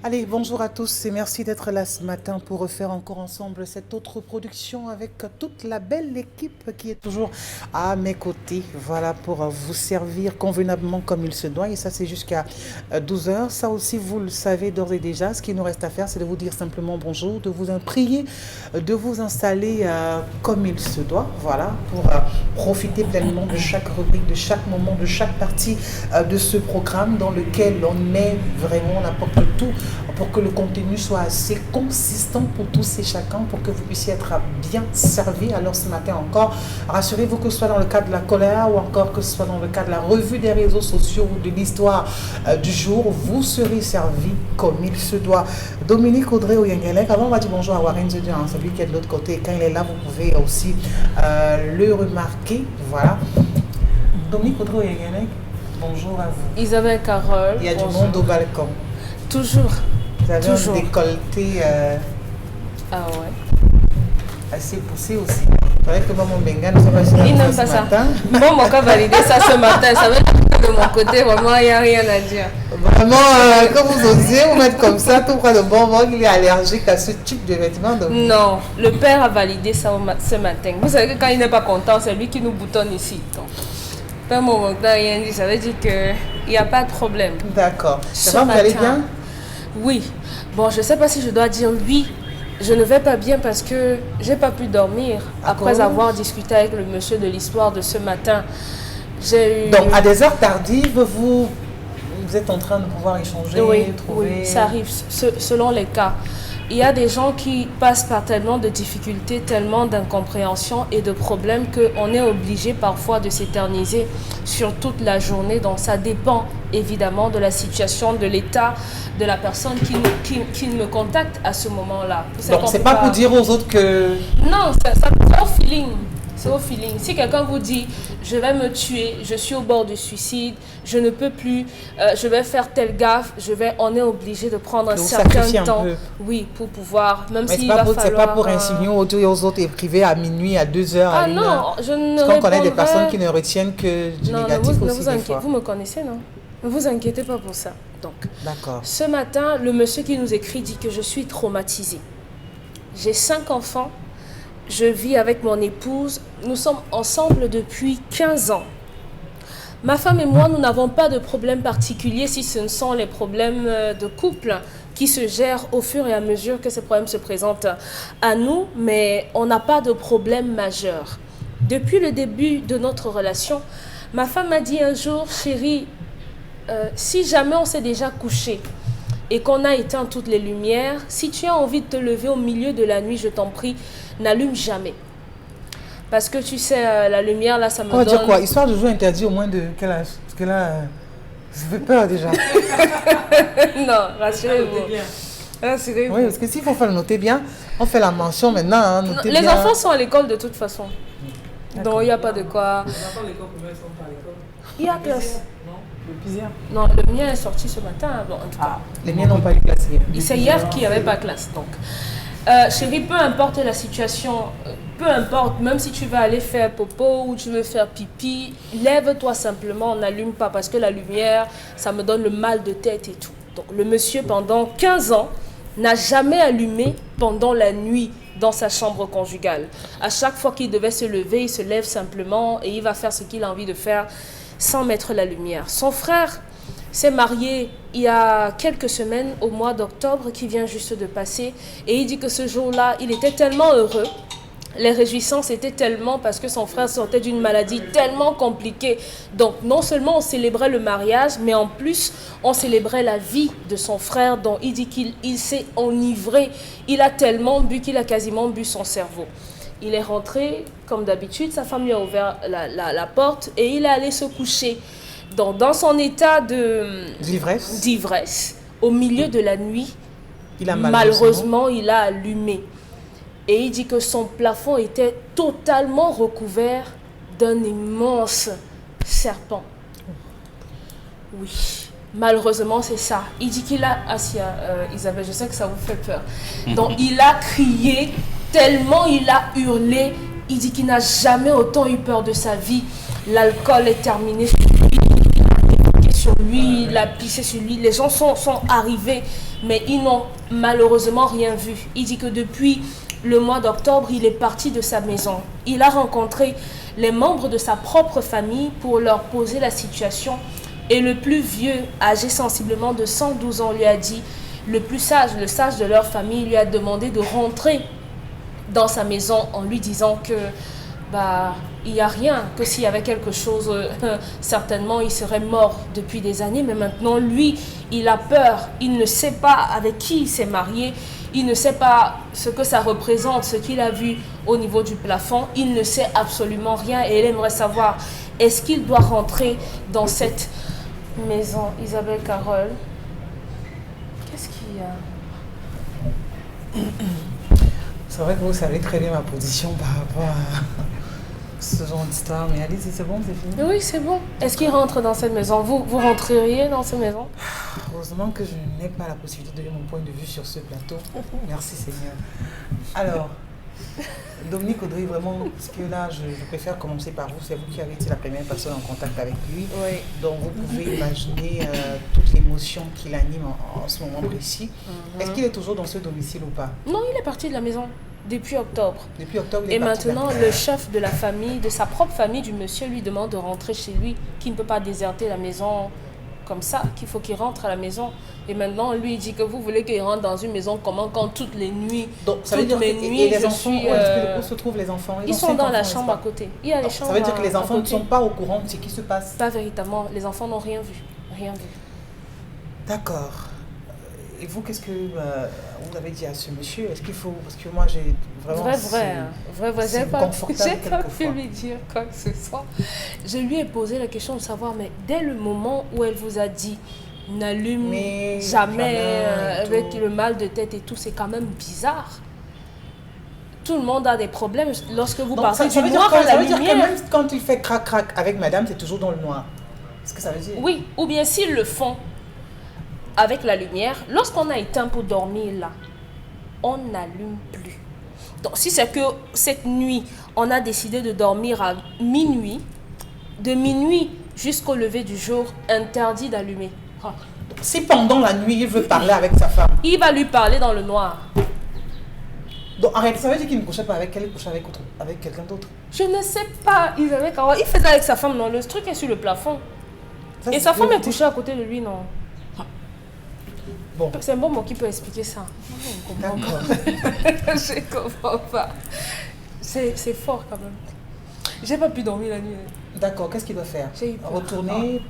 Allez, bonjour à tous et merci d'être là ce matin pour refaire encore ensemble cette autre production avec toute la belle équipe qui est toujours à mes côtés. Voilà, pour vous servir convenablement comme il se doit. Et ça, c'est jusqu'à 12 heures. Ça aussi, vous le savez d'ores et déjà. Ce qu'il nous reste à faire, c'est de vous dire simplement bonjour, de vous prier, de vous installer comme il se doit. Voilà, pour profiter pleinement de chaque rubrique, de chaque moment, de chaque partie de ce programme dans lequel on met vraiment, on apporte tout pour que le contenu soit assez consistant pour tous et chacun, pour que vous puissiez être bien servi. Alors ce matin encore, rassurez-vous que ce soit dans le cadre de la colère ou encore que ce soit dans le cadre de la revue des réseaux sociaux ou de l'histoire du jour, vous serez servi comme il se doit. Dominique Audrey Oyengelek, avant on va dire bonjour à Warren Zedian, celui qui est de l'autre côté. Quand il est là, vous pouvez aussi le remarquer. Voilà. Dominique Audrey Oyengelek, bonjour à vous. Isabelle Carole. Il y a du monde au balcon. Toujours. Vous avez Toujours. un décolleté Ah ouais. assez poussé aussi. C'est vrai que maman Benga ne soit pas sûr Il n'aime pas ça. Bon, mon cas validé ça ce matin. Ça veut dire que de mon côté, vraiment, il n'y a rien à dire. Vraiment, quand vous osez vous mettre comme ça, tout près de bonbon, il est allergique à ce type de vêtements. Donc... Non, le père a validé ça ce matin. Vous savez que quand il n'est pas content, c'est lui qui nous boutonne ici. Donc, pas mon moment n'a rien dit. Ça veut dire qu'il n'y a pas de problème. D'accord. Ça va, vous allez bien? Oui. Bon, je ne sais pas si je dois dire oui. Je ne vais pas bien parce que je n'ai pas pu dormir après avoir discuté avec le monsieur de l'histoire de ce matin. J'ai eu... Donc, à des heures tardives, vous êtes en train de pouvoir échanger, oui, trouver... Oui, ça arrive selon les cas. Il y a des gens qui passent par tellement de difficultés, tellement d'incompréhension et de problèmes qu'on est obligé parfois de s'éterniser sur toute la journée. Donc ça dépend évidemment de la situation, de l'état de la personne qui me contacte à ce moment-là. Donc c'est pas pour dire aux autres que... Non, c'est au feeling. C'est au feeling. Si quelqu'un vous dit je vais me tuer, je suis au bord du suicide, je ne peux plus, je vais faire telle gaffe, on est obligé de prendre un certain temps, oui, pour pouvoir, même si c'est pas pour insinuer aux autres et privé à minuit, à 2 heures. Ah non, je ne parce qu'on connaît des personnes qui ne retiennent que du négatif aussi des fois. Vous me connaissez, non? Ne vous inquiétez pas pour ça. Donc, d'accord. Ce matin, le monsieur qui nous écrit dit que je suis traumatisée. J'ai 5 enfants. Je vis avec mon épouse. Nous sommes ensemble depuis 15 ans. Ma femme et moi, nous n'avons pas de problème particulier si ce ne sont les problèmes de couple qui se gèrent au fur et à mesure que ces problèmes se présentent à nous, mais on n'a pas de problème majeur. Depuis le début de notre relation, ma femme m'a dit un jour, chérie, si jamais on s'est déjà couché et qu'on a éteint toutes les lumières, si tu as envie de te lever au milieu de la nuit, je t'en prie, n'allume jamais. Parce que tu sais, la lumière, là, ça me donne... On va dire quoi? Histoire de jouer interdit au moins de quel âge? Parce que là, ça fait peur déjà. Non, rassurez-vous. Rassurez-vous. Oui, parce que s'il faut faire le noter bien, on fait la mention maintenant. Hein, les bien. Enfants sont à l'école de toute façon. Donc, il n'y a pas de quoi... Les enfants de l'école primaire sont pas à l'école. Il y a classe. Le Pisière. Non, le mien est sorti ce matin. Bon, en tout cas. Les miens n'ont pas eu classe hier. C'est hier qu'il n'y avait pas classe. Donc, chérie, peu importe la situation, peu importe, même si tu vas aller faire popo ou tu veux faire pipi, lève-toi simplement, on n'allume pas parce que la lumière, ça me donne le mal de tête et tout. Donc, le monsieur, pendant 15 ans, n'a jamais allumé pendant la nuit dans sa chambre conjugale. À chaque fois qu'il devait se lever, il se lève simplement et il va faire ce qu'il a envie de faire sans mettre la lumière. Son frère s'est marié il y a quelques semaines, au mois d'octobre, qui vient juste de passer. Et il dit que ce jour-là, il était tellement heureux. Les réjouissances étaient tellement parce que son frère sortait d'une maladie tellement compliquée. Donc, non seulement on célébrait le mariage, mais en plus, on célébrait la vie de son frère dont il dit qu'il s'est enivré. Il a tellement bu qu'il a quasiment bu son cerveau. Il est rentré, comme d'habitude, sa femme lui a ouvert la porte et il est allé se coucher. Donc, dans son état d'ivresse, au milieu de la nuit, malheureusement, il a allumé. Et il dit que son plafond était totalement recouvert d'un immense serpent. Oui, malheureusement, c'est ça. Il dit qu'il a... Isabelle, je sais que ça vous fait peur. Donc, il a crié, tellement il a hurlé. Il dit qu'il n'a jamais autant eu peur de sa vie. L'alcool est terminé sur lui, il a pissé sur lui. Les gens sont arrivés. mais ils n'ont malheureusement rien vu. Il dit que depuis le mois d'octobre, il est parti de sa maison. Il a rencontré les membres de sa propre famille pour leur poser la situation. Et le plus vieux, âgé sensiblement de 112 ans, lui a dit, le plus sage, le sage de leur famille, lui a demandé de rentrer dans sa maison en lui disant que il n'y a rien, que s'il y avait quelque chose, certainement il serait mort depuis des années. Mais maintenant, lui, il a peur. Il ne sait pas avec qui il s'est marié. Il ne sait pas ce que ça représente, ce qu'il a vu au niveau du plafond. Il ne sait absolument rien et il aimerait savoir, est-ce qu'il doit rentrer dans cette maison? Isabelle Carole, qu'est-ce qu'il y a? C'est vrai que vous savez très bien ma position par rapport à ce genre d'histoire, mais allez-y, c'est bon, c'est fini. Oui, c'est bon. Est-ce qu'il rentre dans cette maison? Vous rentreriez dans cette maison? Heureusement que je n'ai pas la possibilité de donner mon point de vue sur ce plateau. Merci Seigneur. Alors, Dominique Audrey, vraiment, parce que là, je préfère commencer par vous. C'est vous qui avez été la première personne en contact avec lui. Oui. Donc, vous pouvez imaginer toute l'émotion qui l'anime en ce moment précis. Est-ce qu'il est toujours dans ce domicile ou pas? Non, il est parti de la maison depuis octobre. Depuis octobre, il est Et parti maintenant, le chef de la famille, de sa propre famille, du monsieur, lui demande de rentrer chez lui, qu'il ne peut pas déserter la maison comme ça, qu'il faut qu'il rentre à la maison. Et maintenant, lui, il dit que vous voulez qu'il rentre dans une maison comment, quand toutes les nuits, donc, ça veut dire les que, nuits, et les enfants, où se trouvent les enfants? Ils sont dans la chambre à côté. Il y a les chambres. Ça veut dire que les enfants ne sont pas au courant de ce qui se passe? Pas véritablement. Les enfants n'ont rien vu. Rien vu. D'accord. Et vous, qu'est-ce que vous avez dit à ce monsieur? Est-ce qu'il faut... Parce que moi, j'ai vraiment... Vrai. C'est confortable J'ai pas pu quelquefois. lui dire quoi que ce soit. Je lui ai posé la question de savoir, mais dès le moment où elle vous a dit n'allume jamais avec le mal de tête et tout, c'est quand même bizarre. Tout le monde a des problèmes lorsque vous partez du noir à la ça veut dire que lumière. même quand il fait crac-crac avec madame, c'est toujours dans le noir. C'est ce que ça veut dire? Oui, ou bien s'ils le font avec la lumière, lorsqu'on a éteint pour dormir là, on n'allume plus. Donc si c'est que cette nuit, on a décidé de dormir à minuit, de minuit jusqu'au lever du jour, interdit d'allumer. Si pendant la nuit, il veut parler avec sa femme, Il va lui parler dans le noir. donc arrête, ça veut dire qu'il ne couchait pas avec elle, il couchait avec quelqu'un d'autre. Je ne sais pas, il faisait avec sa femme, non, le truc est sur le plafond. Ça, Et c'est sa femme est vérité. couchée à côté de lui, non. Bon, C'est un bon mot qui peut expliquer ça. d'accord. Je comprends pas. C'est fort quand même. J'ai pas pu dormir la nuit. D'accord, qu'est-ce qu'il doit faire? J'ai eu peur. Retourner,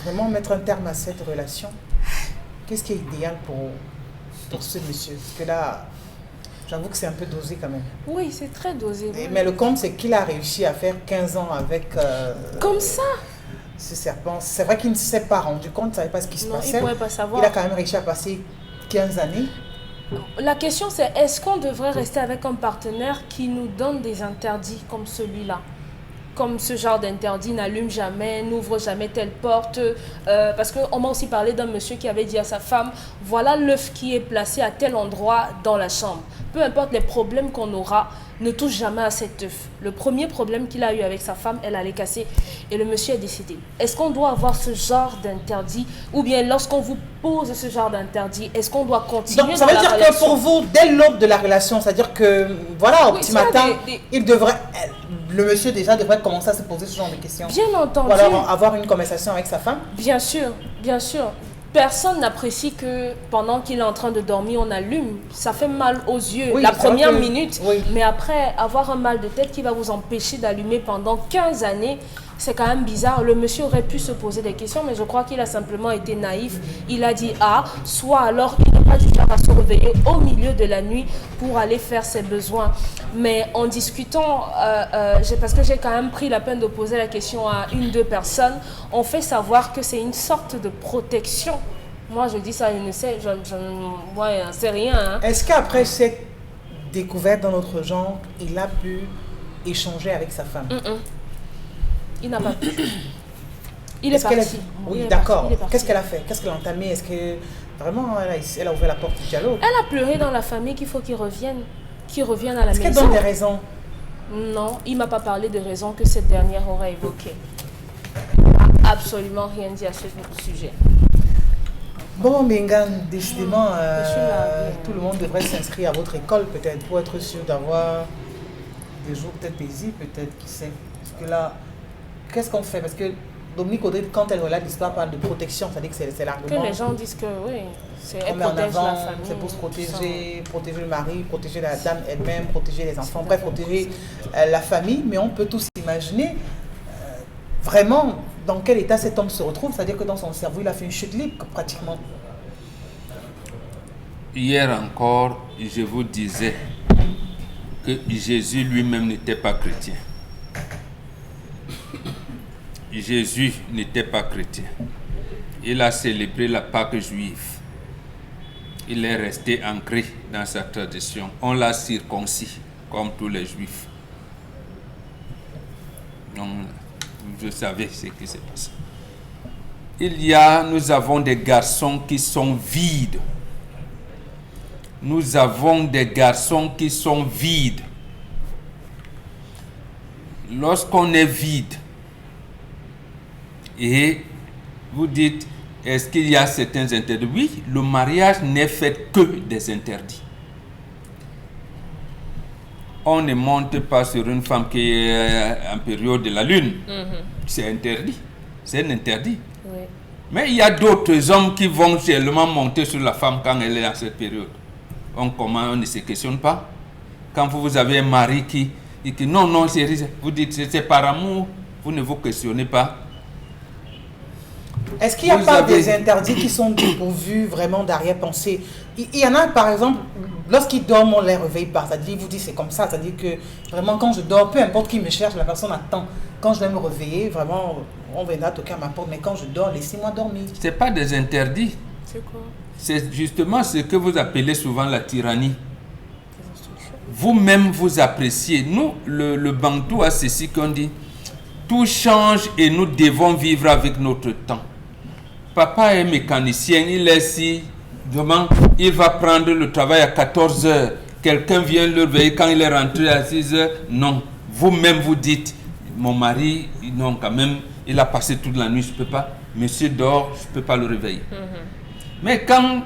vraiment mettre un terme à cette relation. Qu'est-ce qui est idéal pour ce monsieur? Parce que là, j'avoue que c'est un peu dosé quand même. Oui, c'est très dosé. Oui. Mais le compte, c'est qu'il a réussi à faire 15 ans avec Comme ça? ce serpent. C'est vrai qu'il ne s'est pas rendu compte, il ne savait pas ce qui se Non, il passait. ne pourrait pas savoir. Il a quand même réussi à passer 15 années. La question c'est, est-ce qu'on devrait rester avec un partenaire qui nous donne des interdits comme celui-là? Comme ce genre d'interdit, n'allume jamais, n'ouvre jamais telle porte. Parce qu'on m'a aussi parlé d'un monsieur qui avait dit à sa femme, voilà l'œuf qui est placé à tel endroit dans la chambre. Peu importe les problèmes qu'on aura, ne touche jamais à cet œuf. Le premier problème qu'il a eu avec sa femme, elle allait casser et le monsieur est décédé. Est-ce qu'on doit avoir ce genre d'interdit? Ou bien lorsqu'on vous pose ce genre d'interdit, est-ce qu'on doit continuer Donc ça dans veut la dire que relation? pour vous, dès l'aube de la relation, c'est-à-dire que, voilà, au Oui, petit ça, matin, des- il devrait, le monsieur déjà devrait commencer à se poser ce genre de questions. Bien entendu. Ou alors avoir une conversation avec sa femme. Bien sûr, bien sûr. Personne n'apprécie que pendant qu'il est en train de dormir, on allume. Ça fait mal aux yeux Oui, la c'est vrai première que- minute. oui. Mais après, avoir un mal de tête qui va vous empêcher d'allumer pendant 15 années, c'est quand même bizarre. Le monsieur aurait pu se poser des questions, mais je crois qu'il a simplement été naïf. Il a dit ah, soit alors il n'est pas du genre à se réveiller au milieu de la nuit pour aller faire ses besoins. Mais en discutant, parce que j'ai quand même pris la peine de poser la question à deux personnes, on fait savoir que c'est une sorte de protection. Moi, je dis ça, je ne sais, moi, je ne sais rien. Hein. Est-ce qu'après cette découverte dans notre genre, il a pu échanger avec sa femme? Il n'a pas pu. Il est Est-ce qu'elle parti. Oui, Il est d'accord. parti, il est parti. Qu'est-ce qu'elle a fait? Qu'est-ce qu'elle a entamé? Est-ce que vraiment elle a ouvert la porte du dialogue? Elle a pleuré dans la famille qu'il faut qu'il revienne à la Est-ce qu'elle maison. donne des raisons? Non, il ne m'a pas parlé de raisons que cette dernière aurait évoquées. Il n'a absolument rien dit à ce sujet. Bon, Mengan, décidément, je suis là, tout le monde devrait s'inscrire à votre école peut-être pour être sûr d'avoir des jours peut-être paisibles, peut-être, qui sait. Parce que là, qu'est-ce qu'on fait? Parce que Dominique Audrey, quand elle relate l'histoire, parle de protection, c'est-à-dire que c'est l'argument. Que les gens disent que oui, elle On met en protège avant, la famille. c'est pour se protéger le mari, protéger la dame elle-même, protéger les enfants, bref, protéger la famille. Mais on peut tous imaginer vraiment dans quel état cet homme se retrouve, c'est-à-dire que dans son cerveau, il a fait une chute libre pratiquement. Hier encore, je vous disais que Jésus lui-même n'était pas chrétien. Jésus n'était pas chrétien. Il a célébré la Pâque juive. Il est resté ancré dans sa tradition. On l'a circoncis, comme tous les juifs. Donc, je savais ce qui s'est passé. Nous avons des garçons qui sont vides. Nous avons des garçons qui sont vides. Lorsqu'on est vide, et vous dites, est-ce qu'il y a certains interdits? Oui, le mariage n'est fait que des interdits. On ne monte pas sur une femme qui est en période de la lune. C'est interdit. C'est un interdit. Oui. Mais il y a d'autres hommes qui vont seulement monter sur la femme quand elle est à cette période. On ne se questionne pas. Quand vous avez un mari qui dit non, vous dites c'est par amour, vous ne vous questionnez pas. Est-ce qu'il n'y a pas des interdits qui sont dépourvus vraiment d'arrière-pensée? Il y en a, par exemple, lorsqu'ils dorment, on ne les réveille pas. C'est-à-dire, vous dit c'est comme ça. C'est-à-dire que vraiment, quand je dors, peu importe qui me cherche, la personne attend. Quand je vais me réveiller, vraiment, on viendra toquer à ma porte. Mais quand je dors, laissez-moi dormir. Ce n'est pas des interdits. C'est quoi? C'est justement ce que vous appelez souvent la tyrannie. Vous-même, vous appréciez. Nous, le Bantou a ceci qu'on dit. Tout change et nous devons vivre avec notre temps. Papa est mécanicien, il est si, demain, il va prendre le travail à 14 heures. Quelqu'un vient le réveiller quand il est rentré à 6 heures. Non, vous-même vous dites, mon mari, non, quand même, il a passé toute la nuit, je ne peux pas. Monsieur dort, je ne peux pas le réveiller. Mais quand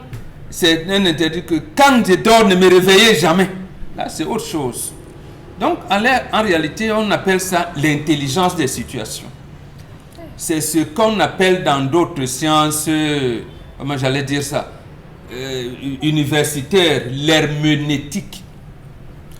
c'est un interdit que quand je dors, ne me réveillez jamais. Là, c'est autre chose. Donc, en réalité, on appelle ça l'intelligence des situations. C'est ce qu'on appelle dans d'autres sciences, comment j'allais dire ça, universitaires, l'herméneutique.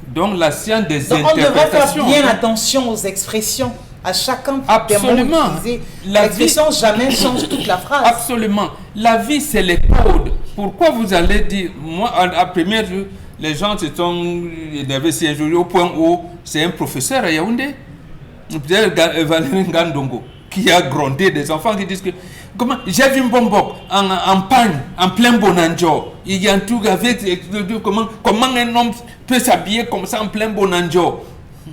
Donc, la science des interprétations. On devrait faire bien attention aux expressions. À chacun des mots utilisés. L'expression jamais change toute la phrase. Absolument. La vie, c'est les codes. Pourquoi vous allez dire, moi, à première vue, les gens se sont énervés si un jour au point où c'est un professeur à Yaoundé, peut-être Valérie Ngandongo, qui a grondé des enfants qui disent que comment j'ai vu un bonbon en panne, en plein bonanjo. Il y a un truc avec comment un homme peut s'habiller comme ça en plein bonanjo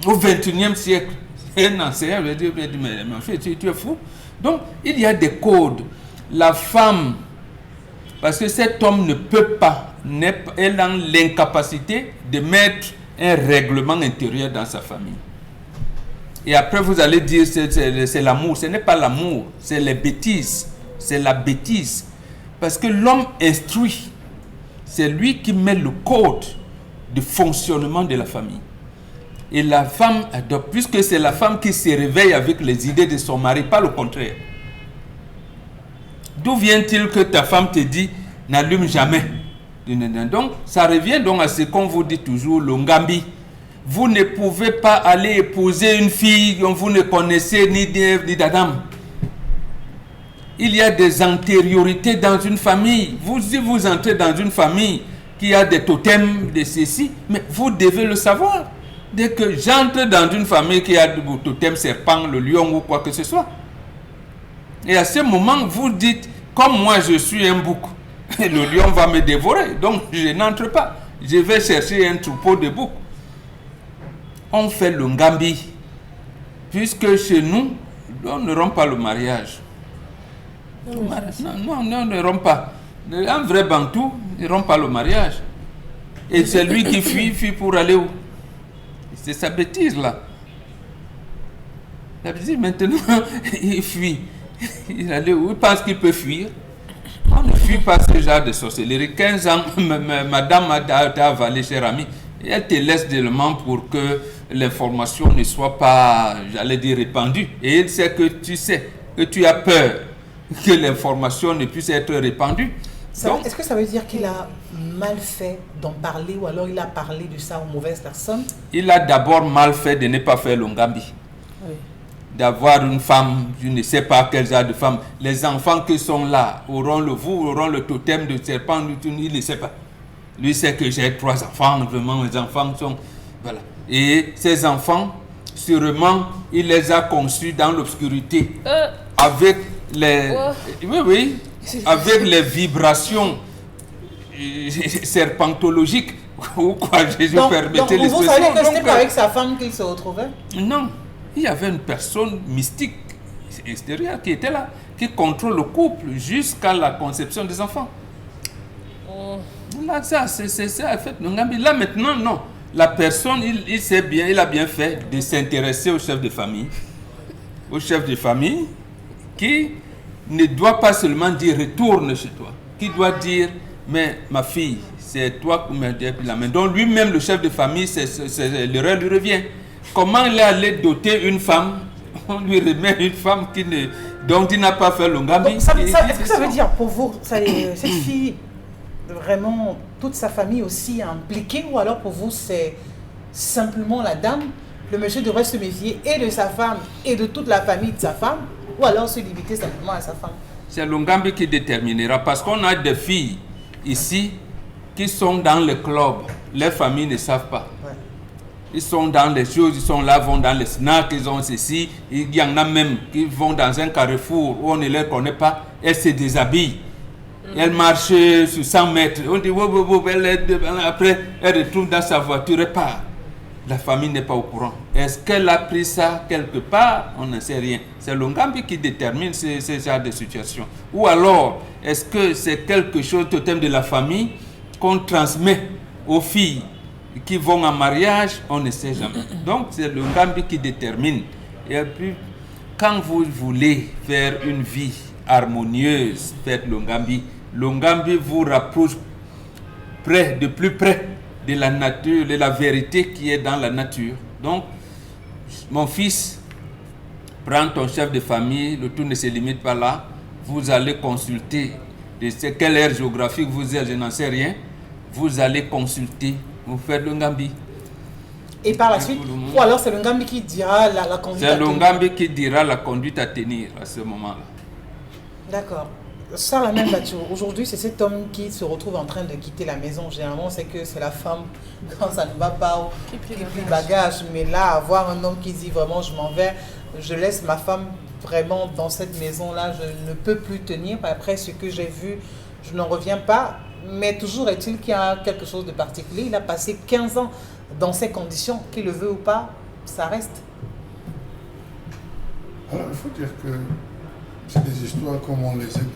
au 21e siècle. Un enseignant veut dire, mais en fait, tu es fou. Donc, il y a des codes. La femme, parce que cet homme ne peut pas, elle a l'incapacité de mettre un règlement intérieur dans sa famille. Et après, vous allez dire, c'est l'amour. Ce n'est pas l'amour, c'est les bêtises. C'est la bêtise. Parce que l'homme instruit, c'est lui qui met le code de fonctionnement de la famille. Et la femme adopte, puisque c'est la femme qui se réveille avec les idées de son mari, pas le contraire. D'où vient-il que ta femme te dit, n'allume jamais? Donc, ça revient donc à ce qu'on vous dit toujours, le ngambi. Vous ne pouvez pas aller épouser une fille dont vous ne connaissez ni d'Ève ni d'Adam. Il y a des antériorités dans une famille. Si vous entrez dans une famille qui a des totems de ceci, mais vous devez le savoir. Dès que j'entre dans une famille qui a des totems serpent, le lion ou quoi que ce soit. Et à ce moment, vous dites, comme moi je suis un bouc, le lion va me dévorer, donc je n'entre pas. Je vais chercher un troupeau de boucs. On fait le ngambi, puisque chez nous, on ne rompt pas le mariage. Non, on ne rompt pas. Un vrai Bantou ne rompt pas le mariage. Et c'est lui qui fuit pour aller où? C'est sa bêtise là. La bêtise maintenant, il fuit. Il allait où? Il pense qu'il peut fuir. On ne fuit pas ce genre de sorcellerie. 15 ans, madame t'a avalé, cher ami. Et elle te laisse d'éléments pour que l'information ne soit pas, j'allais dire, répandue. Et elle sait que tu sais, que tu as peur que l'information ne puisse être répandue. Est-ce que ça veut dire qu'il a mal fait d'en parler ou alors il a parlé de ça aux mauvaises personnes? Il a d'abord mal fait de ne pas faire l'ongambi. Oui. D'avoir une femme, je ne sais pas quel genre de femme. Les enfants qui sont là auront le totem de serpent, il ne sait pas. Lui sait que j'ai 3 enfants, vraiment, mes enfants sont... Voilà. Et ces enfants, sûrement, il les a conçus dans l'obscurité, avec les... Oui, avec les vibrations serpentologiques, ou quoi, Jésus permettait l'expression. Vous savez que ce n'était pas avec sa femme qu'il se retrouvait? Non. Il y avait une personne mystique extérieure qui était là, qui contrôle le couple jusqu'à la conception des enfants. Là, ça, c'est ça, en fait. Là, maintenant, non. La personne, il a bien fait de s'intéresser au chef de famille. Au chef de famille qui ne doit pas seulement dire retourne chez toi, qui doit dire mais ma fille, c'est toi qui m'as dit la main. Donc lui-même, le chef de famille, l'erreur lui revient. Comment il est allé doter une femme? On lui remet une femme dont il n'a pas fait l'ongambi. Est-ce que ça veut dire pour vous, cette fille, vraiment, toute sa famille aussi impliquée, ou alors pour vous, c'est simplement la dame, le monsieur devrait se méfier et de sa femme et de toute la famille de sa femme, ou alors se limiter simplement à sa femme? C'est l'ongambi qui déterminera, parce qu'on a des filles ici qui sont dans le club, les familles ne savent pas. Ouais. Ils sont dans les choses, ils sont là, vont dans les snacks, ils ont ceci. Il y en a même qui vont dans un carrefour où on ne les connaît pas, elles se déshabillent. Elle marche sur 100 mètres, on dit après elle retourne dans sa voiture et part. La famille n'est pas au courant. Est-ce qu'elle a pris ça quelque part? On ne sait rien. C'est l'ongambi qui détermine ces genres de situations. Ou alors, est-ce que c'est quelque chose au thème de la famille qu'on transmet aux filles qui vont en mariage? On ne sait jamais. Donc c'est l'ongambi qui détermine. Et puis, quand vous voulez faire une vie harmonieuse, faites l'ongambi. L'ongambi vous rapproche de plus près de la nature, de la vérité qui est dans la nature. Donc, mon fils, prends ton chef de famille, le tout ne se limite pas là. Vous allez consulter de quelle ère géographique vous êtes, je n'en sais rien. Vous allez consulter, vous faites l'ongambi. Et par la suite, ou alors c'est l'ongambi qui dira la conduite à tenir. C'est l'ongambi qui dira la conduite à tenir à ce moment-là. D'accord. Ça, la même voiture. Aujourd'hui, c'est cet homme qui se retrouve en train de quitter la maison. Généralement, c'est que c'est la femme, quand ça ne va pas, qui plie le bagage. Mais là, avoir un homme qui dit vraiment, je m'en vais, je laisse ma femme vraiment dans cette maison-là, je ne peux plus tenir. Après ce que j'ai vu, je n'en reviens pas. Mais toujours est-il qu'il y a quelque chose de particulier. Il a passé 15 ans dans ces conditions, qu'il le veut ou pas, ça reste. Alors, il faut dire que c'est des histoires comme on les aime.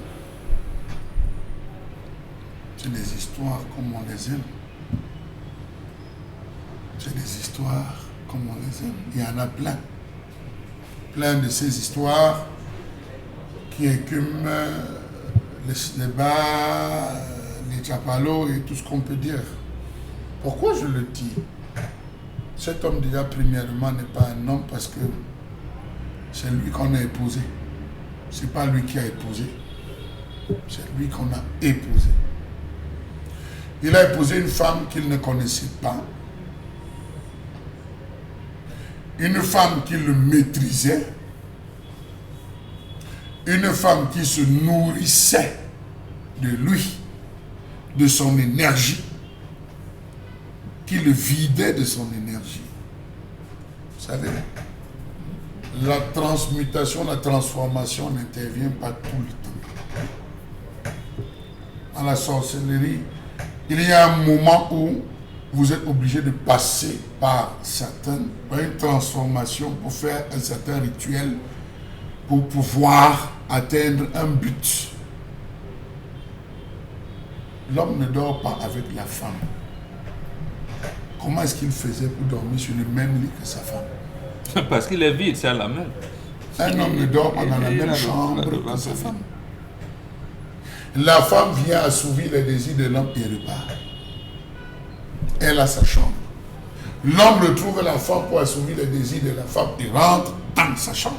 C'est des histoires comme on les aime. C'est des histoires comme on les aime. Il y en a plein. Plein de ces histoires qui écument les bars, les chapalos et tout ce qu'on peut dire. Pourquoi je le dis? Cet homme déjà, premièrement, n'est pas un homme parce que c'est lui qu'on a épousé. C'est pas lui qui a épousé. C'est lui qu'on a épousé. Il a épousé une femme qu'il ne connaissait pas. Une femme qui le maîtrisait. Une femme qui se nourrissait de lui, de son énergie, qui le vidait de son énergie. Vous savez, la transmutation, la transformation n'intervient pas tout le temps. Dans la sorcellerie, il y a un moment où vous êtes obligé de passer par une transformation pour faire un certain rituel pour pouvoir atteindre un but. L'homme ne dort pas avec la femme. Comment est-ce qu'il faisait pour dormir sur le même lit que sa femme? Parce qu'il est vide, c'est la même. Un homme ne dort pas dans la même chambre que sa femme. La femme vient assouvir les désirs de l'homme et repart. Elle a sa chambre. L'homme retrouve la femme pour assouvir les désirs de la femme et rentre dans sa chambre.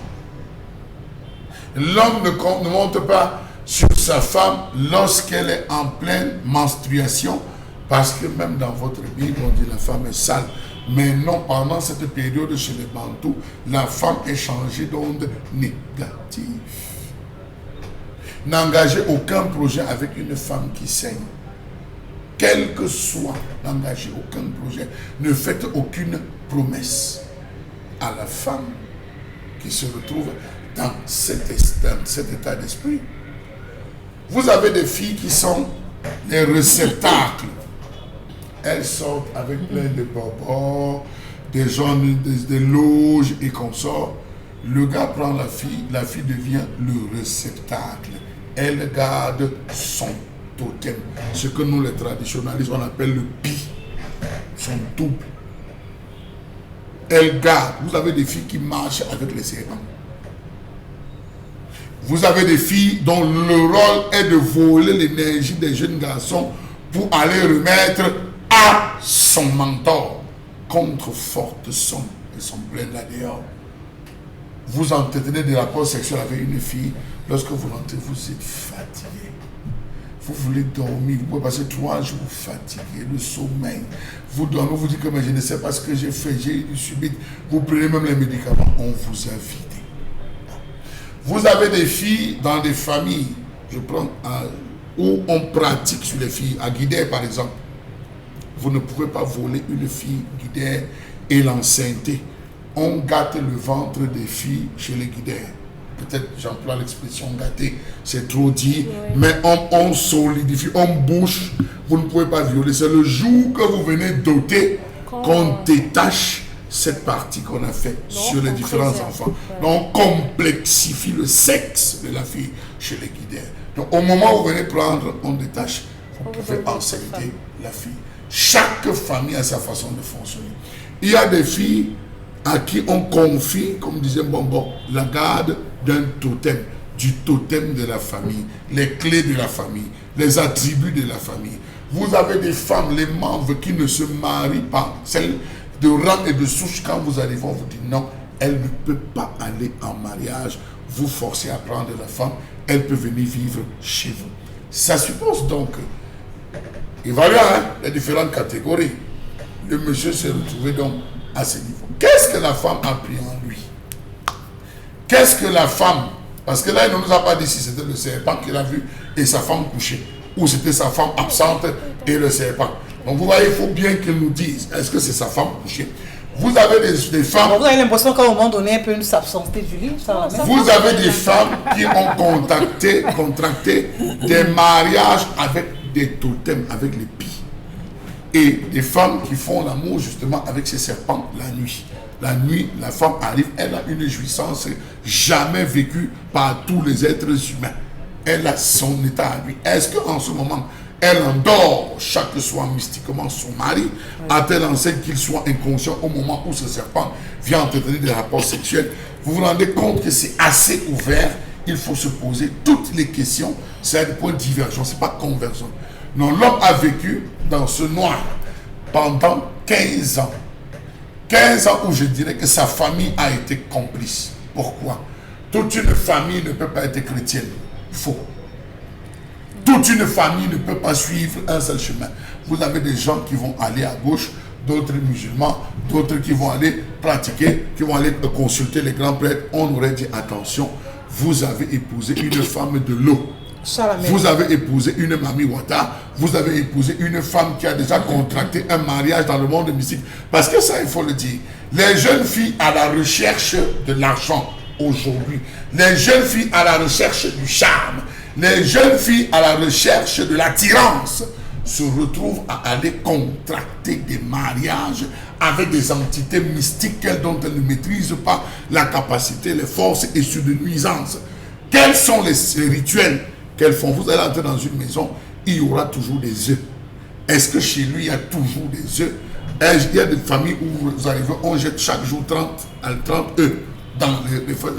L'homme ne monte pas sur sa femme lorsqu'elle est en pleine menstruation, parce que même dans votre Bible, on dit la femme est sale. Mais non, pendant cette période chez les Bantous, la femme est changée d'onde négative. N'engagez aucun projet avec une femme qui saigne. Quel que soit, n'engagez aucun projet. Ne faites aucune promesse à la femme qui se retrouve dans cet état d'esprit. Vous avez des filles qui sont les réceptacles. Elles sortent avec plein de bobos, des gens, des loges et consorts. Le gars prend la fille devient le réceptacle. Elle garde son totem. Ce que nous les traditionnalistes on appelle le pi. Son double. Elle garde. Vous avez des filles qui marchent avec les serpents. Vous avez des filles dont le rôle est de voler l'énergie des jeunes garçons pour aller remettre à son mentor contre forte somme. Elles sont pleines là dehors. Vous entretenez des rapports sexuels avec une fille. Lorsque vous rentrez, vous êtes fatigué. Vous voulez dormir. Vous pouvez passer 3 jours fatigué. Le sommeil. Vous dormez, vous dites que mais je ne sais pas ce que j'ai fait. J'ai eu du subite. Vous prenez même les médicaments. On vous a vidé. Vous avez des filles dans des familles, où on pratique sur les filles, à Guidère par exemple. Vous ne pouvez pas voler une fille Guidère et l'enceinte. On gâte le ventre des filles chez les Guidères. Peut-être j'emploie l'expression gâter, c'est trop dit, mais on solidifie, on bouche, vous ne pouvez pas violer. C'est le jour que vous venez doter qu'on détache cette partie qu'on a fait sur les différents enfants. Donc, on complexifie le sexe de la fille chez les Guidères. Donc, au moment où vous venez prendre, on détache. Vous pouvez enceinte la fille. Chaque famille a sa façon de fonctionner. Il y a des filles à qui on confie, comme disait Bonbon, la garde d'un totem, du totem de la famille, les clés de la famille, les attributs de la famille. Vous avez des femmes, les membres qui ne se marient pas, celles de rang et de souche. Quand vous arrivez, on vous dit non, elle ne peut pas aller en mariage. Vous forcez à prendre la femme, elle peut venir vivre chez vous. Ça suppose donc, évaluer les différentes catégories. Le monsieur s'est retrouvé donc à ce niveau. Qu'est-ce que la femme a pris en lui? Qu'est-ce que la femme, parce que là il ne nous a pas dit si c'était le serpent qu'il a vu et sa femme couchée, ou c'était sa femme absente et le serpent. Donc vous voyez, il faut bien qu'il nous dise, est-ce que c'est sa femme couchée? Vous avez des femmes... Vous avez l'impression qu'à un moment donné, elle peut s'absenter du lit. Vous avez des femmes qui ont contracté des mariages avec des totems, avec les pies. Et des femmes qui font l'amour justement avec ces serpents la nuit. La nuit, la femme arrive, elle a une jouissance jamais vécue par tous les êtres humains. Elle a son état à lui. Est-ce qu'en ce moment, elle endort chaque soir mystiquement son mari, à telle enseigne qu'il soit inconscient au moment où ce serpent vient entretenir des rapports sexuels? Vous vous rendez compte que c'est assez ouvert. Il faut se poser toutes les questions. C'est un point de divergence, ce n'est pas convergence. Non, l'homme a vécu dans ce noir pendant 15 ans. 15 ans où je dirais que sa famille a été complice. Pourquoi? Toute une famille ne peut pas être chrétienne. Faux. Toute une famille ne peut pas suivre un seul chemin. Vous avez des gens qui vont aller à gauche, d'autres musulmans, d'autres qui vont aller pratiquer, qui vont aller consulter les grands prêtres. On aurait dit attention, vous avez épousé une femme de l'eau. Vous avez épousé une Mami Wata, vous avez épousé une femme qui a déjà contracté un mariage dans le monde mystique. Parce que ça, il faut le dire, les jeunes filles à la recherche de l'argent aujourd'hui, les jeunes filles à la recherche du charme, les jeunes filles à la recherche de l'attirance se retrouvent à aller contracter des mariages avec des entités mystiques dont elles ne maîtrisent pas la capacité, les forces et sur de nuisances. Quels sont les rituels qu'elles font? Vous allez entrer dans une maison, il y aura toujours des œufs. Est-ce que chez lui, il y a toujours des œufs? Il y a des familles où vous arrivez, on jette chaque jour 30 œufs dans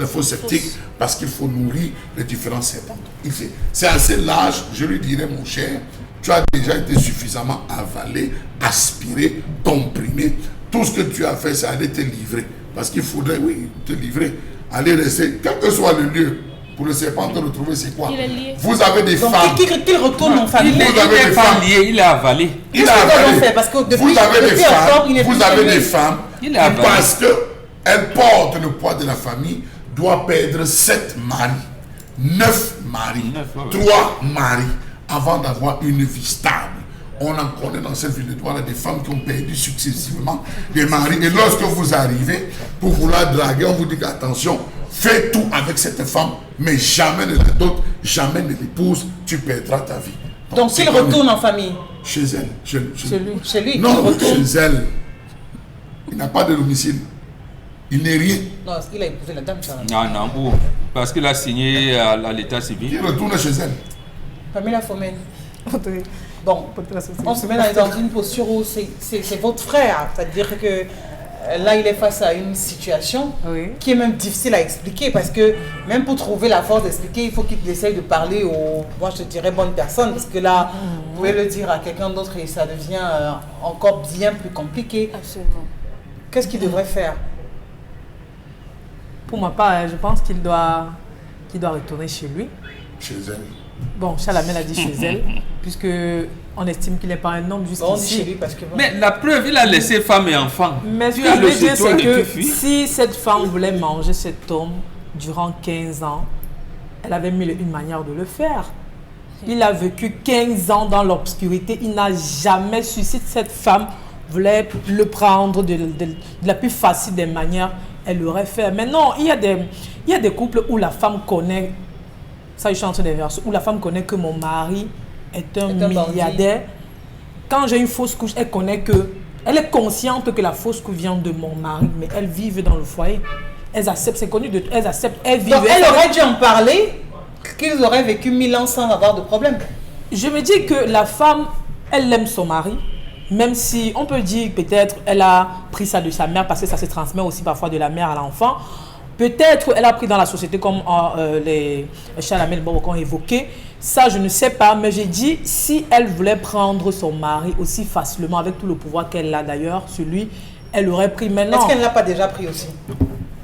les fosses septiques parce qu'il faut nourrir les différents serpents. C'est à ce l'âge, je lui dirais, mon cher, tu as déjà été suffisamment avalé, aspiré, comprimé. Tout ce que tu as fait, c'est aller te livrer. Parce qu'il faudrait, oui, te livrer. Aller rester, quel que soit le lieu, pour le serpent te retrouver, c'est quoi? Il est lié. Vous avez des Donc, femmes. qu'il retourne en famille. Il n'est pas lié, il est avalé. Il a Qu'est-ce qu'ils avalé. doivent faire? Parce que depuis- Vous avez des depuis octobre, il n'est femmes, plus vous avez chez des lui. femmes Il est qui, avalé. parce qu'elles portent le poids de la famille, doivent perdre 7 maris, 9 maris, 3 maris, avant d'avoir une vie stable. On en connaît dans cette ville de Douala des femmes qui ont perdu successivement des maris. Et lorsque vous arrivez pour vouloir draguer, on vous dit attention, fais tout avec cette femme, mais jamais ne la dote, jamais ne l'épouse, tu perdras ta vie. Donc, c'est qu'il comme- retourne en famille. Chez elle. Chez lui. Non, qu'il retourne. chez elle. Il n'a pas de domicile. Il n'est rien. Non, il a épousé la dame, ça. Non, où? Parce qu'il a signé à l'état Il civil. retourne chez elle. Pamela Fomen. Bon, on se met dans une posture où c'est votre frère. C'est-à-dire que là, il est face à une situation qui est même difficile à expliquer parce que même pour trouver la force d'expliquer, il faut qu'il essaye de parler aux, moi je dirais, bonnes personnes parce que là, vous pouvez le dire à quelqu'un d'autre et ça devient encore bien plus compliqué. Absolument. Qu'est-ce qu'il devrait faire? Pour ma part, je pense qu'il doit retourner chez lui. Chez elle. Bon, Chalamel a dit chez elle, puisque on estime qu'il n'est pas un homme Bon, on dit chez jusqu'ici. lui parce que bon, Mais la preuve, il a laissé femme et enfant. Mais ce Tu que as je le veux dire, chez toi c'est et que tu fuis. si cette femme voulait manger cet homme durant 15 ans, elle avait mille et une manières de le faire. Il a vécu 15 ans dans l'obscurité. Il n'a jamais su. Si cette femme voulait le prendre de la plus facile des manières, elle l'aurait fait. Mais non, il y a des couples où la femme connaît, ça je suis en train de verser, où la femme connaît que mon mari est un milliardaire. Quand j'ai une fausse couche, elle connaît que, elle est consciente que la fausse couche vient de mon mari, mais elles vivent dans le foyer. Elles acceptent, c'est connu de elles acceptent, elles vivent. donc elle aurait dû en parler, qu'ils auraient vécu 1000 ans sans avoir de problème. Je me dis que la femme, elle aime son mari, même si on peut dire peut-être elle a pris ça de sa mère parce que ça se transmet aussi parfois de la mère à l'enfant. Peut-être elle a pris dans la société comme les Chalamel Bobo ont évoqué. Ça, je ne sais pas, mais j'ai dit si elle voulait prendre son mari aussi facilement avec tout le pouvoir qu'elle a d'ailleurs sur lui, elle aurait pris maintenant. Est-ce qu'elle ne l'a pas déjà pris aussi?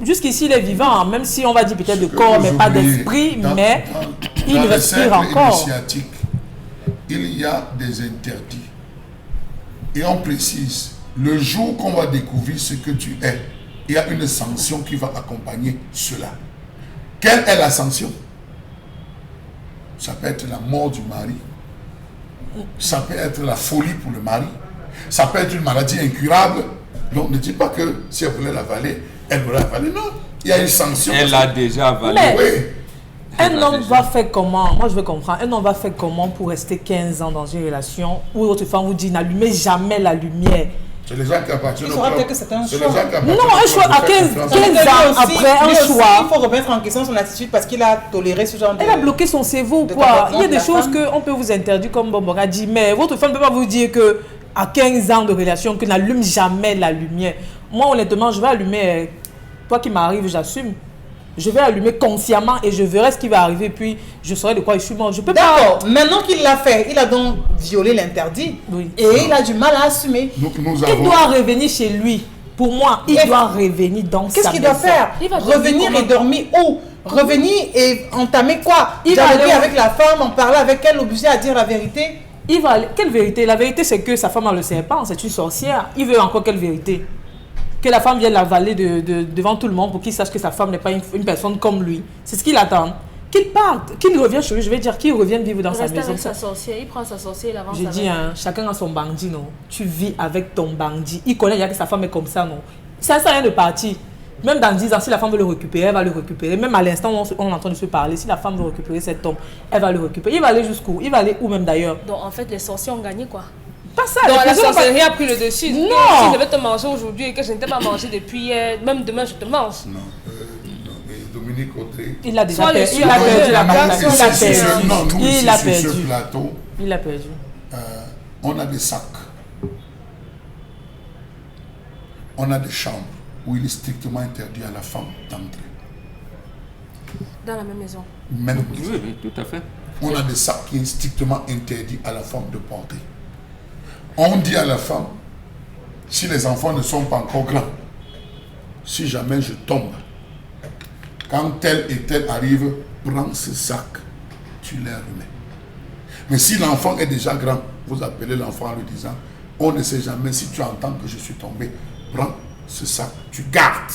Jusqu'ici, il est vivant, même si on va dire peut-être Ce de que corps, vous mais pas oubliez, d'esprit, dans- mais il dans le respire cercle encore. initiatique, il y a des interdits. Et on précise, le jour qu'on va découvrir ce que tu es, il y a une sanction qui va accompagner cela. Quelle est la sanction? Ça peut être la mort du mari. Ça peut être la folie pour le mari. Ça peut être une maladie incurable. Donc ne dis pas que si elle voulait l'avaler, elle voulait l'avaler. Non, il y a une sanction. Elle a déjà avalé. Mais- Oui. Un homme va faire comment? Moi, je veux comprendre. Un homme va faire comment pour rester 15 ans dans une relation où votre femme vous dit n'allumez jamais la lumière? C'est les gens qui appartiennent Il au saura club. peut-être que c'est un C'est choix. les gens qui appartiennent Non, au un club choix de à faire 15 confiance. 15 Lui ans aussi, après un lui aussi, choix. il faut remettre en question son attitude parce qu'il a toléré ce genre de... Elle a bloqué son cerveau ou de quoi? Il y a comportement de des la choses femme. qu'on peut vous interdire comme Bombora dit, mais votre femme ne peut pas vous dire que à 15 ans de relation, que n'allume jamais la lumière. Moi, honnêtement, je vais allumer, toi qui m'arrive, j'assume. Je vais allumer consciemment et je verrai ce qui va arriver, puis je saurai de quoi je suis mort. Je peux pas. D'accord, maintenant qu'il l'a fait, il a donc violé l'interdit Oui. et il a du mal à assumer. Nous Il avons... doit revenir chez lui. Pour moi, il Et- doit revenir dans Qu'est-ce sa qu'il doit maison. faire? Il va dormir Revenir comment? et dormir où? Revenir et entamer quoi? Il va Dialoguer aller où? avec la femme, en parler avec elle, l'obliger à dire la vérité? Il va aller- Quelle vérité? La vérité, c'est que sa femme a le serpent, c'est une sorcière. Il veut encore quelle vérité? Que la femme vienne l'avaler devant tout le monde pour qu'il sache que sa femme n'est pas une personne comme lui. C'est ce qu'il attend. Qu'il parte, qu'il revienne chez lui, je vais dire qu'il revienne vivre dans Il sa reste maison. avec sa sorcière, il prend sa sorcière, il avance J'ai avec. dit, hein, chacun a son bandit, non? Tu vis avec ton bandit. Il connaît déjà que sa femme est comme ça, non? Ça sert à rien de partir. Même dans 10 ans, si la femme veut le récupérer, elle va le récupérer. Même à l'instant où on entend de se parler, si la femme veut récupérer cet homme, elle va le récupérer. Il va aller jusqu'où? Il va aller où même d'ailleurs? Donc en fait, les sorciers ont gagné quoi? Pas ça. Donc les la personnes- sorcellerie a pris le dessus. Non. Si je vais te manger aujourd'hui et que je ne t'ai pas mangé depuis hier, même demain je te mange. Non, mais Dominique Audrey... Il a déjà Soit les perdu. Il a suivre, perdu la non, bataille. non, Il a c'est perdu. sûr. Non, nous ici, Il a sur ce perdu. plateau, Il a perdu. on a des sacs. On a des chambres où il est strictement interdit à la femme d'entrer. Dans la même maison. Même Oui, oui, tout à fait. on a des sacs qui est strictement interdit à la femme de porter. On dit à la femme, si les enfants ne sont pas encore grands, si jamais je tombe, quand tel et tel arrive, prends ce sac, tu les remets. Mais si l'enfant est déjà grand, vous appelez l'enfant en lui disant, on ne sait jamais si tu entends que je suis tombé, prends ce sac, tu gardes.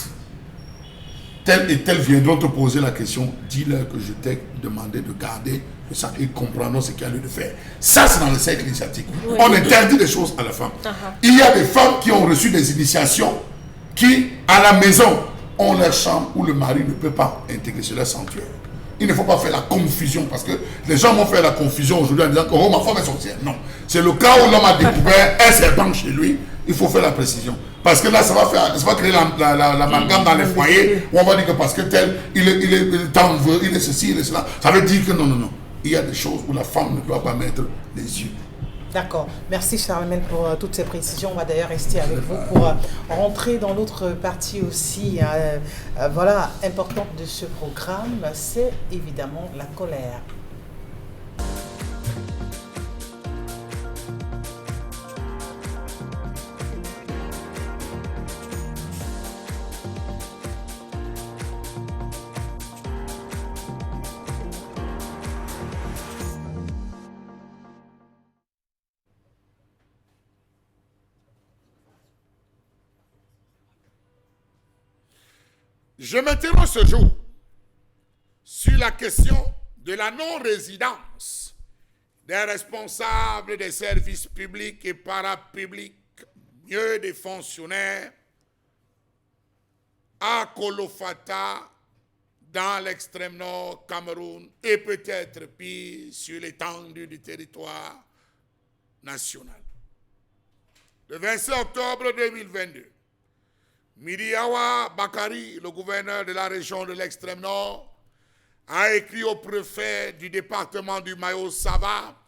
Tel et tel viendront te poser la question, dis-leur que je t'ai demandé de garder le sac, ils comprendront ce qu'il y a lieu de faire. Ça, c'est dans le cercle initiatique. Oui. On interdit des choses à la femme. Il y a des femmes qui ont reçu des initiations qui, à la maison, ont leur chambre où le mari ne peut pas intégrer sur leur sanctuaire. Il ne faut pas faire la confusion parce que les gens vont faire la confusion aujourd'hui en disant que oh, ma femme est sorcière. Non. C'est le cas où l'homme a découvert un serpent chez lui. Il faut faire la précision. Parce que là, ça va créer l'amalgame dans les foyers où on va dire que parce que tel, il est tendre, il est ceci, il est cela. Ça veut dire que non, non, non. Il y a des choses où la femme ne doit pas mettre les yeux. D'accord. Merci Charlemagne pour toutes ces précisions. On va d'ailleurs rester avec vous pour rentrer dans l'autre partie aussi voilà, importante de ce programme. C'est évidemment la colère. Je m'interroge ce jour sur la question de la non-résidence des responsables des services publics et parapublics, mieux des fonctionnaires, à Kolofata, dans l'extrême nord Cameroun, et peut-être pire sur l'étendue du territoire national. Le 27 octobre 2022, Midiawa Bakari, le gouverneur de la région de l'extrême nord, a écrit au préfet du département du Mayo-Sava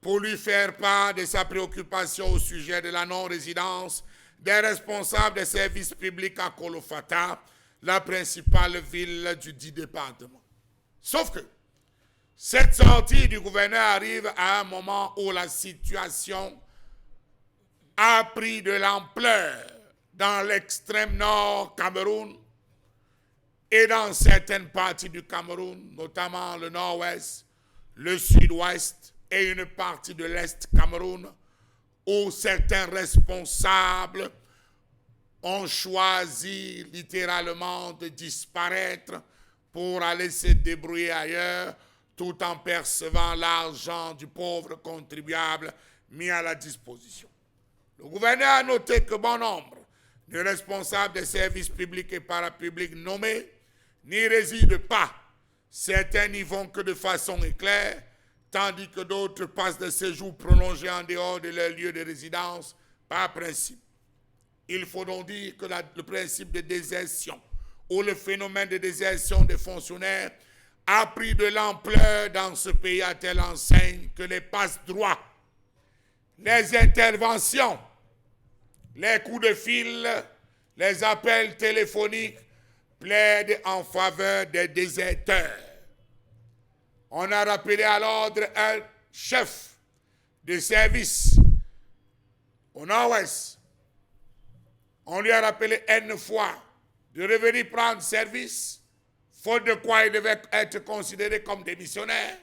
pour lui faire part de sa préoccupation au sujet de la non-résidence des responsables des services publics à Kolofata, la principale ville du dit département. Sauf que cette sortie du gouverneur arrive à un moment où la situation a pris de l'ampleur dans l'extrême nord Cameroun et dans certaines parties du Cameroun, notamment le nord-ouest, le sud-ouest et une partie de l'est Cameroun, où certains responsables ont choisi littéralement de disparaître pour aller se débrouiller ailleurs, tout en percevant l'argent du pauvre contribuable mis à la disposition. Le gouverneur a noté que bon nombre de responsables des services publics et parapublics nommés n'y résident pas. Certains n'y vont que de façon éclair, tandis que d'autres passent des séjours prolongés en dehors de leur lieu de résidence par principe. Il faut donc dire que le principe de désertion ou le phénomène de désertion des fonctionnaires a pris de l'ampleur dans ce pays à telle enseigne que les passe-droits, les interventions, les coups de fil, les appels téléphoniques plaident en faveur des déserteurs. On a rappelé à l'ordre un chef de service au nord-ouest. On lui a rappelé N fois de revenir prendre service, faute de quoi il devait être considéré comme démissionnaire.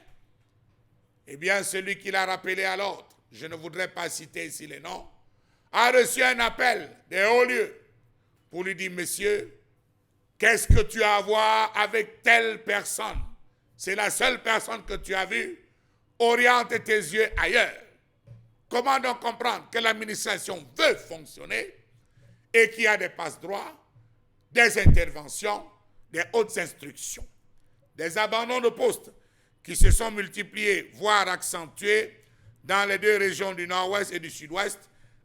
Eh bien, celui qui l'a rappelé à l'ordre, je ne voudrais pas citer ici les noms, a reçu un appel des hauts lieux pour lui dire, monsieur, qu'est-ce que tu as à voir avec telle personne? C'est la seule personne que tu as vue. Oriente tes yeux ailleurs. Comment donc comprendre que l'administration veut fonctionner et qu'il y a des passe-droits, des interventions, des hautes instructions, des abandons de postes qui se sont multipliés, voire accentués dans les deux régions du nord-ouest et du sud-ouest,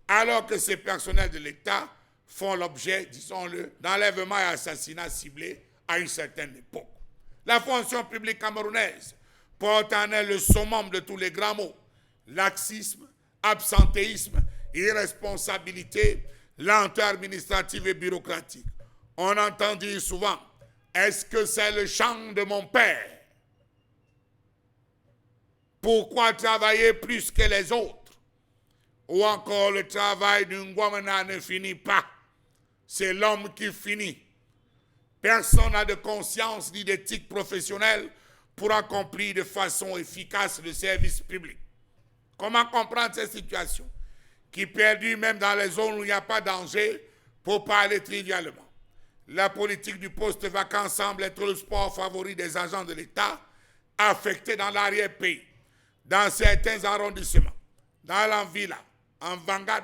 alors que ces personnels de l'État font l'objet, disons-le, d'enlèvements et assassinats ciblés à une certaine époque. La fonction publique camerounaise porte en elle le summum de tous les grands mots: laxisme, absentéisme, irresponsabilité, lenteur administrative et bureaucratique. On entend dire souvent Est-ce que c'est le champ de mon père? Pourquoi travailler plus que les autres? Ou encore le travail d'une Ngwamana ne finit pas. C'est l'homme qui finit. Personne n'a de conscience ni d'éthique professionnelle pour accomplir de façon efficace le service public. Comment comprendre cette situation qui perdure même dans les zones où il n'y a pas de danger, pour parler trivialement? La politique du poste vacant semble être le sport favori des agents de l'État affectés dans l'arrière-pays, dans certains arrondissements, dans l'Anvila, en Vangan,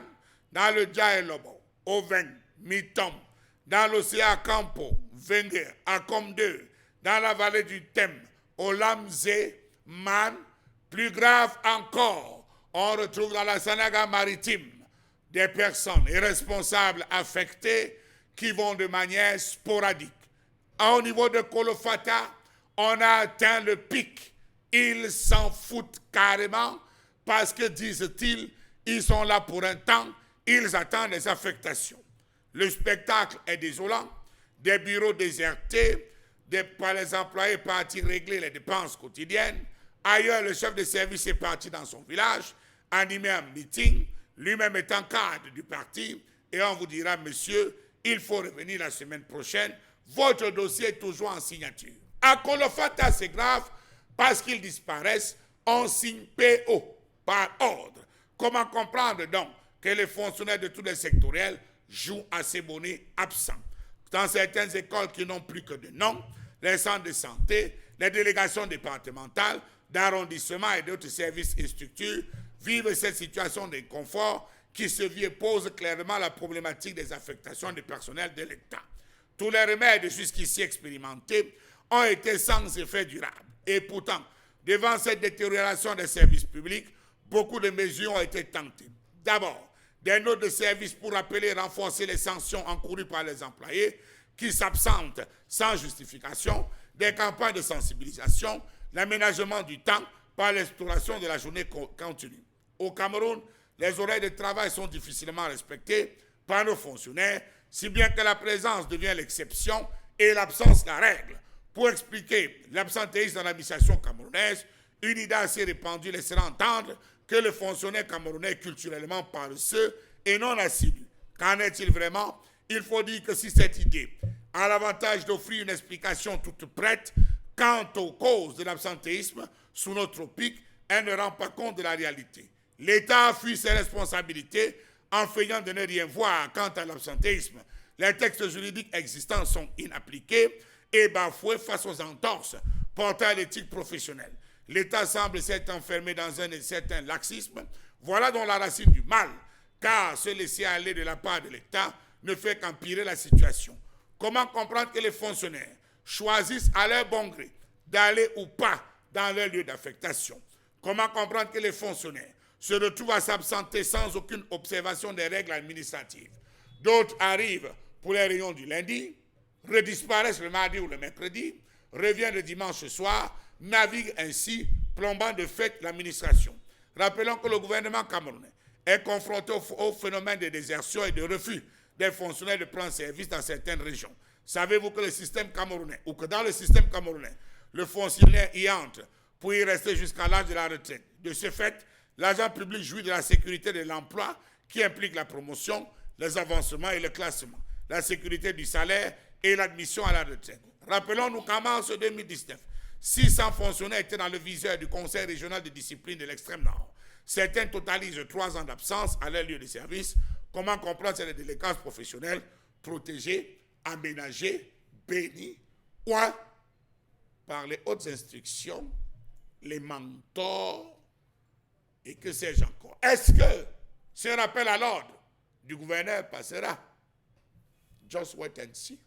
dans le Djaelobo, au Veng, Mitom, dans l'océan Campo, Wenger, à Comdeux, dans la vallée du Thème, au Lamze, Man. Plus grave encore, on retrouve dans la Sanaga maritime des personnes irresponsables affectées qui vont de manière sporadique. Au niveau de Kolofata, on a atteint le pic. Ils s'en foutent carrément parce que, disent-ils, ils sont là pour un temps, ils attendent les affectations. Le spectacle est désolant, des bureaux désertés, les employés partis régler les dépenses quotidiennes. Ailleurs, le chef de service est parti dans son village, animer un meeting, lui-même étant cadre du parti, et on vous dira, monsieur, il faut revenir la semaine prochaine, votre dossier est toujours en signature. À Kolofata, c'est grave, parce qu'ils disparaissent, on signe PO, par ordre. Comment comprendre donc que les fonctionnaires de tous les sectoriels jouent à ces bonnets absents? Dans certaines écoles qui n'ont plus que de noms, les centres de santé, les délégations départementales, d'arrondissement et d'autres services et structures vivent cette situation d'inconfort qui se vit et pose clairement la problématique des affectations du personnel de l'État. Tous les remèdes jusqu'ici expérimentés ont été sans effet durable. Et pourtant, devant cette détérioration des services publics, beaucoup de mesures ont été tentées. D'abord, des notes de service pour appeler et renforcer les sanctions encourues par les employés qui s'absentent sans justification, des campagnes de sensibilisation, l'aménagement du temps par l'instauration de la journée continue. Au Cameroun, les horaires de travail sont difficilement respectés par nos fonctionnaires, si bien que la présence devient l'exception et l'absence la règle. Pour expliquer l'absentéisme dans l'administration camerounaise, une idée assez répandue laissera entendre que le fonctionnaire camerounais est culturellement paresseux et non assidu. Qu'en est-il vraiment? Il faut dire que si cette idée a l'avantage d'offrir une explication toute prête quant aux causes de l'absentéisme sous nos tropiques, elle ne rend pas compte de la réalité. L'État fuit ses responsabilités en feignant de ne rien voir quant à l'absentéisme. Les textes juridiques existants sont inappliqués et bafoués face aux entorses portant à l'éthique professionnelle. L'État semble s'être enfermé dans un certain laxisme. Voilà donc la racine du mal, car se laisser aller de la part de l'État ne fait qu'empirer la situation. Comment comprendre que les fonctionnaires choisissent à leur bon gré d'aller ou pas dans leur lieu d'affectation? Comment comprendre que les fonctionnaires se retrouvent à s'absenter sans aucune observation des règles administratives? D'autres arrivent pour les réunions du lundi, redisparaissent le mardi ou le mercredi, reviennent le dimanche soir, naviguent ainsi, plombant de fait l'administration. Rappelons que le gouvernement camerounais est confronté au phénomène de désertion et de refus des fonctionnaires de prendre service dans certaines régions. Savez-vous que le système camerounais, ou que dans le système camerounais, le fonctionnaire y entre pour y rester jusqu'à l'âge de la retraite? De ce fait, l'agent public jouit de la sécurité de l'emploi qui implique la promotion, les avancements et le classement, la sécurité du salaire et l'admission à la retraite. Rappelons-nous qu'en mars 2019, 600 fonctionnaires étaient dans le viseur du Conseil régional de discipline de l'extrême nord. Certains totalisent 3 ans d'absence à leur lieu de service. Comment comprendre cette délinquance professionnelle protégée, aménagée, bénie, ou par les hautes instructions, les mentors, et que sais-je encore? Est-ce que ce rappel à l'ordre du gouverneur passera? Just wait and see.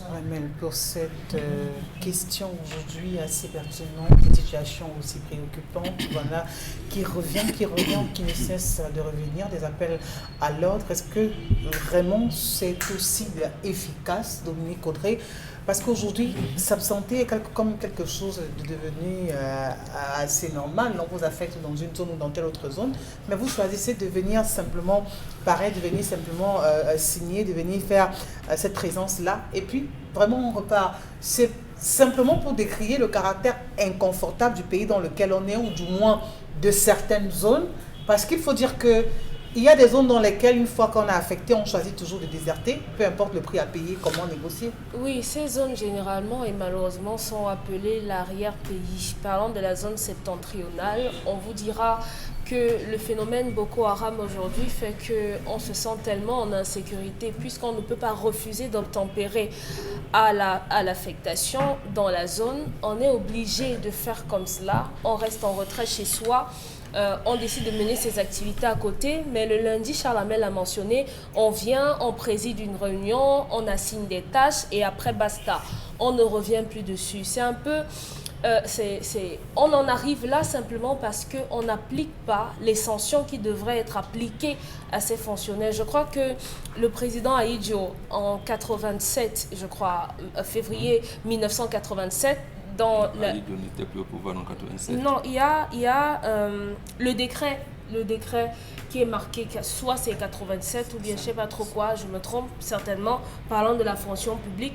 Ramel, pour cette question aujourd'hui assez pertinente, une situation aussi préoccupante, voilà, qui revient, qui ne cesse de revenir, des appels à l'ordre. Est-ce que vraiment c'est aussi efficace, Dominique Audrey, Parce qu'aujourd'hui, s'absenter est comme quelque chose de devenu assez normal. On vous affecte dans une zone ou dans telle autre zone, mais vous choisissez de venir simplement paraître, de venir simplement signer, de venir faire cette présence-là. Et puis, vraiment, on repart. C'est simplement pour décrier le caractère inconfortable du pays dans lequel on est, ou du moins de certaines zones. Parce qu'il faut dire que il y a des zones dans lesquelles, une fois qu'on est affecté, on choisit toujours de déserter, peu importe le prix à payer, comment négocier. Oui, ces zones généralement et malheureusement sont appelées l'arrière-pays. Parlant de la zone septentrionale, on vous dira que le phénomène Boko Haram aujourd'hui fait qu'on se sent tellement en insécurité puisqu'on ne peut pas refuser d'obtempérer à l'affectation dans la zone. On est obligé de faire comme cela, on reste en retrait chez soi. On décide de mener ses activités à côté, mais le lundi, Charles Hamel a mentionné, on vient, on préside une réunion, on assigne des tâches et après basta. On ne revient plus dessus. C'est un peu... on en arrive là simplement parce qu'on n'applique pas les sanctions qui devraient être appliquées à ces fonctionnaires. Je crois que le président Ahidjo, en 87, je crois, février 1987, n'était plus au pouvoir en 87. Non, il y a le décret qui est marqué, soit c'est 87 ou bien je ne sais pas trop quoi, je me trompe certainement, parlant de la fonction publique,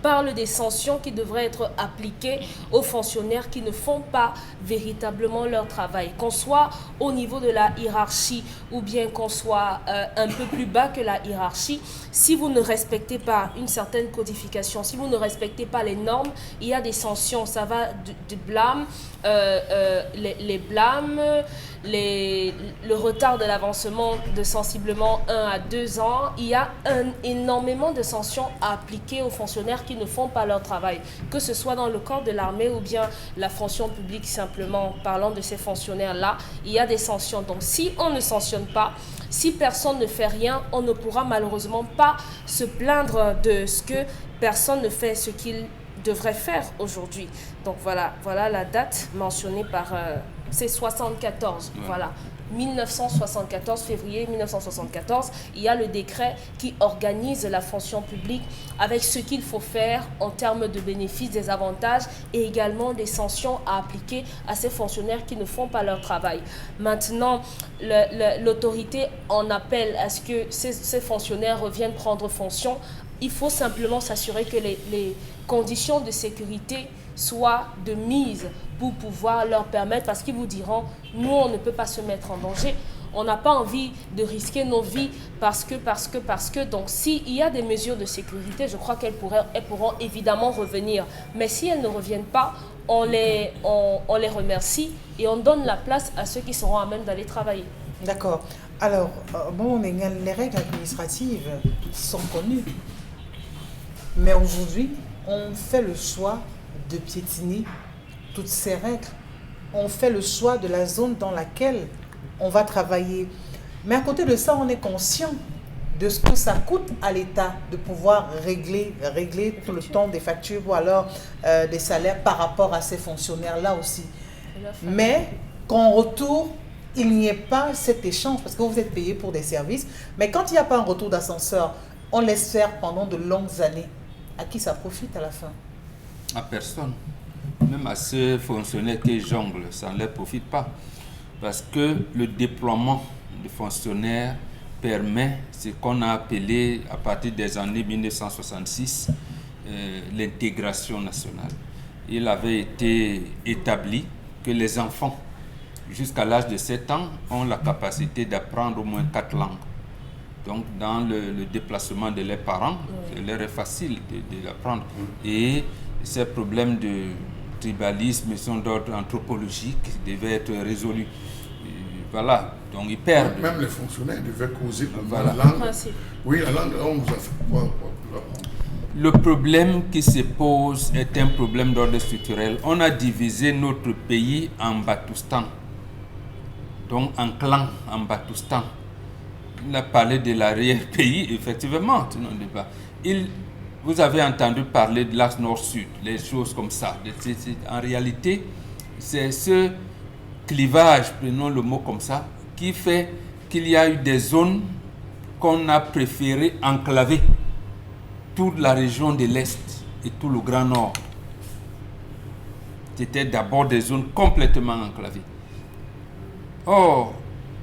parle des sanctions qui devraient être appliquées aux fonctionnaires qui ne font pas véritablement leur travail. Qu'on soit au niveau de la hiérarchie ou bien qu'on soit un peu plus bas que la hiérarchie, si vous ne respectez pas une certaine codification, si vous ne respectez pas les normes, il y a des sanctions. Ça va du blâme, les blâmes, le retard de l'avancement de sensiblement 1 à 2 ans. Il y a énormément de sanctions à appliquer aux fonctionnaires qui ne font pas leur travail, que ce soit dans le corps de l'armée ou bien la fonction publique. Simplement parlant de ces fonctionnaires-là, il y a des sanctions. Donc si on ne sanctionne pas, si personne ne fait rien, on ne pourra malheureusement pas se plaindre de ce que personne ne fait ce qu'il devrait faire aujourd'hui. Donc voilà la date mentionnée par... c'est 74, ouais. Voilà. 1974, février 1974, il y a le décret qui organise la fonction publique avec ce qu'il faut faire en termes de bénéfices, des avantages et également des sanctions à appliquer à ces fonctionnaires qui ne font pas leur travail. Maintenant, l'autorité en appelle à ce que ces fonctionnaires reviennent prendre fonction. Il faut simplement s'assurer que les conditions de sécurité soient de mise pour pouvoir leur permettre, parce qu'ils vous diront, nous on ne peut pas se mettre en danger, on n'a pas envie de risquer nos vies parce que, donc s'il y a des mesures de sécurité, je crois qu'elles pourront évidemment revenir, mais si elles ne reviennent pas, on les remercie et on donne la place à ceux qui seront à même d'aller travailler. D'accord. Alors, les règles administratives sont connues, mais aujourd'hui, on fait le choix de piétiner toutes ces règles. On fait le choix de la zone dans laquelle on va travailler. Mais à côté de ça, on est conscient de ce que ça coûte à l'État de pouvoir régler tout le temps des factures ou alors des salaires par rapport à ces fonctionnaires-là aussi. Mais qu'en retour, il n'y ait pas cet échange, parce que vous êtes payé pour des services. Mais quand il n'y a pas un retour d'ascenseur, on laisse faire pendant de longues années. À qui ça profite à la fin? À personne. Même à ces fonctionnaires qui jonglent, ça ne leur profite pas. Parce que le déploiement de fonctionnaires permet ce qu'on a appelé, à partir des années 1966, l'intégration nationale. Il avait été établi que les enfants, jusqu'à l'âge de 7 ans, ont la capacité d'apprendre au moins 4 langues. Donc, dans le déplacement de leurs parents, il leur est facile de l'apprendre. Et ces problèmes de tribalisme sont d'ordre anthropologique, devaient être résolus. Et voilà, donc ils perdent. Même les fonctionnaires devaient causer pour voilà. La langue. Oui, la langue, on nous a fait quoi. Le problème qui se pose est un problème d'ordre structurel. On a divisé notre pays en Batoustan, donc en clans, en Batoustan. Il a parlé de l'arrière-pays, effectivement. Vous avez entendu parler de l'axe nord-sud, les choses comme ça. En réalité, c'est ce clivage, prenons le mot comme ça, qui fait qu'il y a eu des zones qu'on a préféré enclaver toute la région de l'Est et tout le Grand Nord. C'était d'abord des zones complètement enclavées. Or,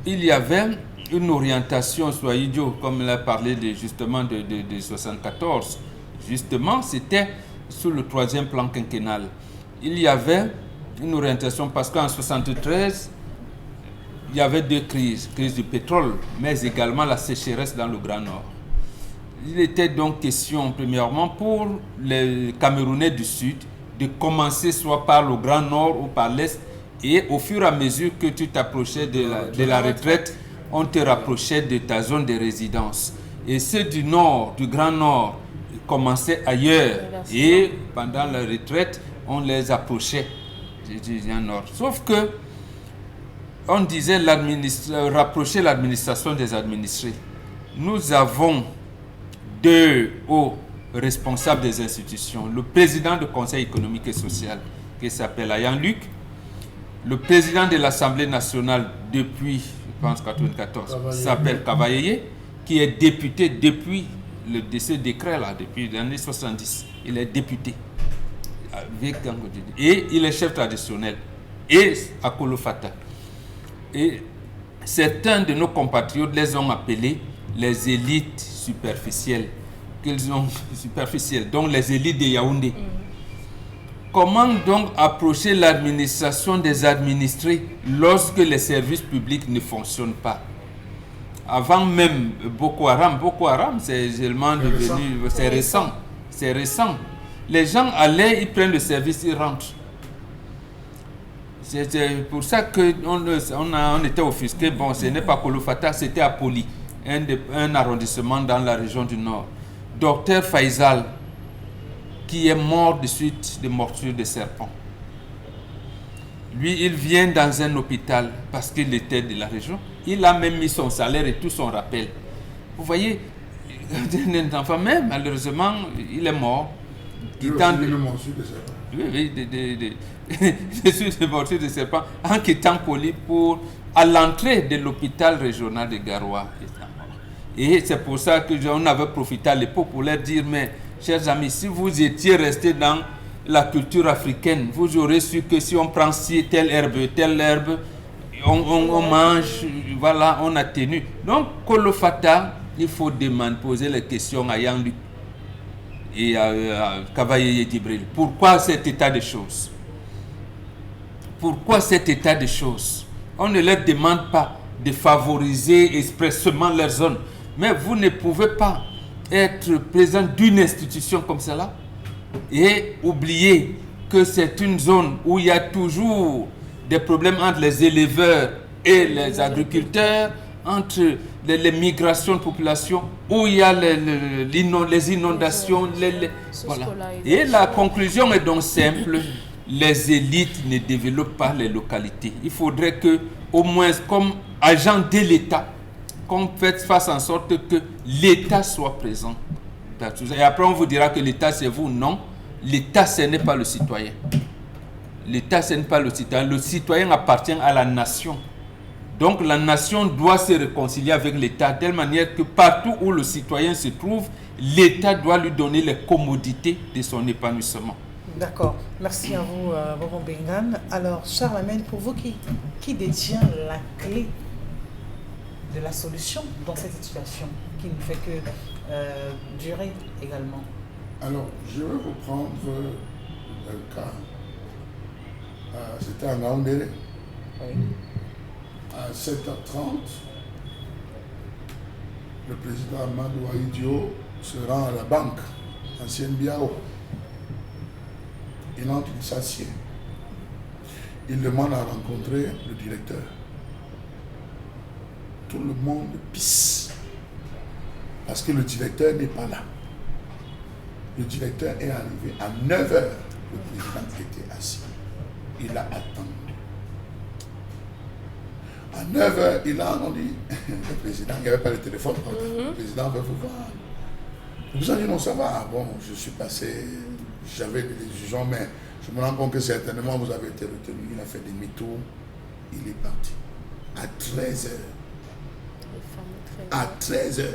il y avait une orientation, soit idiot, comme il a parlé justement de 74. Justement, c'était sous le 3e plan quinquennal. Il y avait une orientation parce qu'en 73, il y avait 2 crises. Crise du pétrole, mais également la sécheresse dans le Grand Nord. Il était donc question, premièrement, pour les Camerounais du Sud, de commencer soit par le Grand Nord ou par l'Est, et au fur et à mesure que tu t'approchais de la retraite, on te rapprochait de ta zone de résidence. Et ceux du Nord, du Grand Nord, commençaient ailleurs, et pendant la retraite, on les approchait du Nord. Sauf que, on disait rapprocher l'administration des administrés. Nous avons 2 hauts responsables des institutions. Le président du Conseil économique et social, qui s'appelle Ayan Luc, le président de l'Assemblée nationale depuis, je pense, 1994, s'appelle Kavayeye, qui est député depuis ce décret-là, depuis les années 70. Il est député. Et il est chef traditionnel. Et Akolo Fata. Et certains de nos compatriotes les ont appelés les élites superficielles. Donc les élites de Yaoundé. Comment donc approcher l'administration des administrés lorsque les services publics ne fonctionnent pas? Avant même Boko Haram, c'est seulement devenu, c'est récent. Les gens allaient, ils prennent le service, ils rentrent. C'est pour ça qu'on était offusqué. Bon, ce n'est pas Kolofata, c'était à Poli, un arrondissement dans la région du Nord. Docteur Faisal, qui est mort de suite de morsures de serpent. Lui, il vient dans un hôpital parce qu'il était de la région. Il a même mis son salaire et tout son rappel. Vous voyez, un enfant même, malheureusement, il est mort. Il a aussi une morsure de serpent. Oui, des morsures de serpent en quittant Poli à l'entrée de l'hôpital régional de Garoua. Et c'est pour ça que on avait profité à l'époque pour leur dire, mais chers amis, si vous étiez restés dans la culture africaine, vous aurez su que si on prend telle herbe, on mange, voilà, on atténue. Donc, Kolofata, il faut poser les questions à Yann Luc et à Kavayeye Djibril. Pourquoi cet état de choses? Pourquoi cet état de choses? On ne leur demande pas de favoriser expressément leur zone. Mais vous ne pouvez pas être président d'une institution comme cela et oublier que c'est une zone où il y a toujours des problèmes entre les éleveurs et les agriculteurs, entre les migrations de population, où il y a les inondations. Voilà. Et la conclusion est donc simple, les élites ne développent pas les localités. Il faudrait que, au moins comme agent de l'État, qu'on fasse en sorte que l'État soit présent. Et après, on vous dira que l'État, c'est vous. Non, l'État, ce n'est pas le citoyen. L'État, ce n'est pas le citoyen. Le citoyen appartient à la nation. Donc, la nation doit se réconcilier avec l'État de telle manière que partout où le citoyen se trouve, l'État doit lui donner les commodités de son épanouissement. D'accord. Merci à vous, Bobo Bengan. Alors, Charlemagne, pour vous, qui détient la clé de la solution dans cette situation qui ne fait que durer également? Alors, je vais reprendre un cas. C'était en Gambéré. Oui. À 7h30, le président Amadou Aïdio se rend à la banque, ancienne Biao. Il entre, il s'assied. Il demande à rencontrer le directeur. Tout le monde pisse. Parce que le directeur n'est pas là. Le directeur est arrivé à 9h. Le président était assis. Il a attendu. À 9h, il a entendu le président. Il n'y avait pas de téléphone. Le président veut vous voir. Le président dit non, ça va. Bon, je suis passé, j'avais des décisions, mais je me rends compte que certainement vous avez été retenu. Il a fait demi-tour. Il est parti. À 13h. À 13h,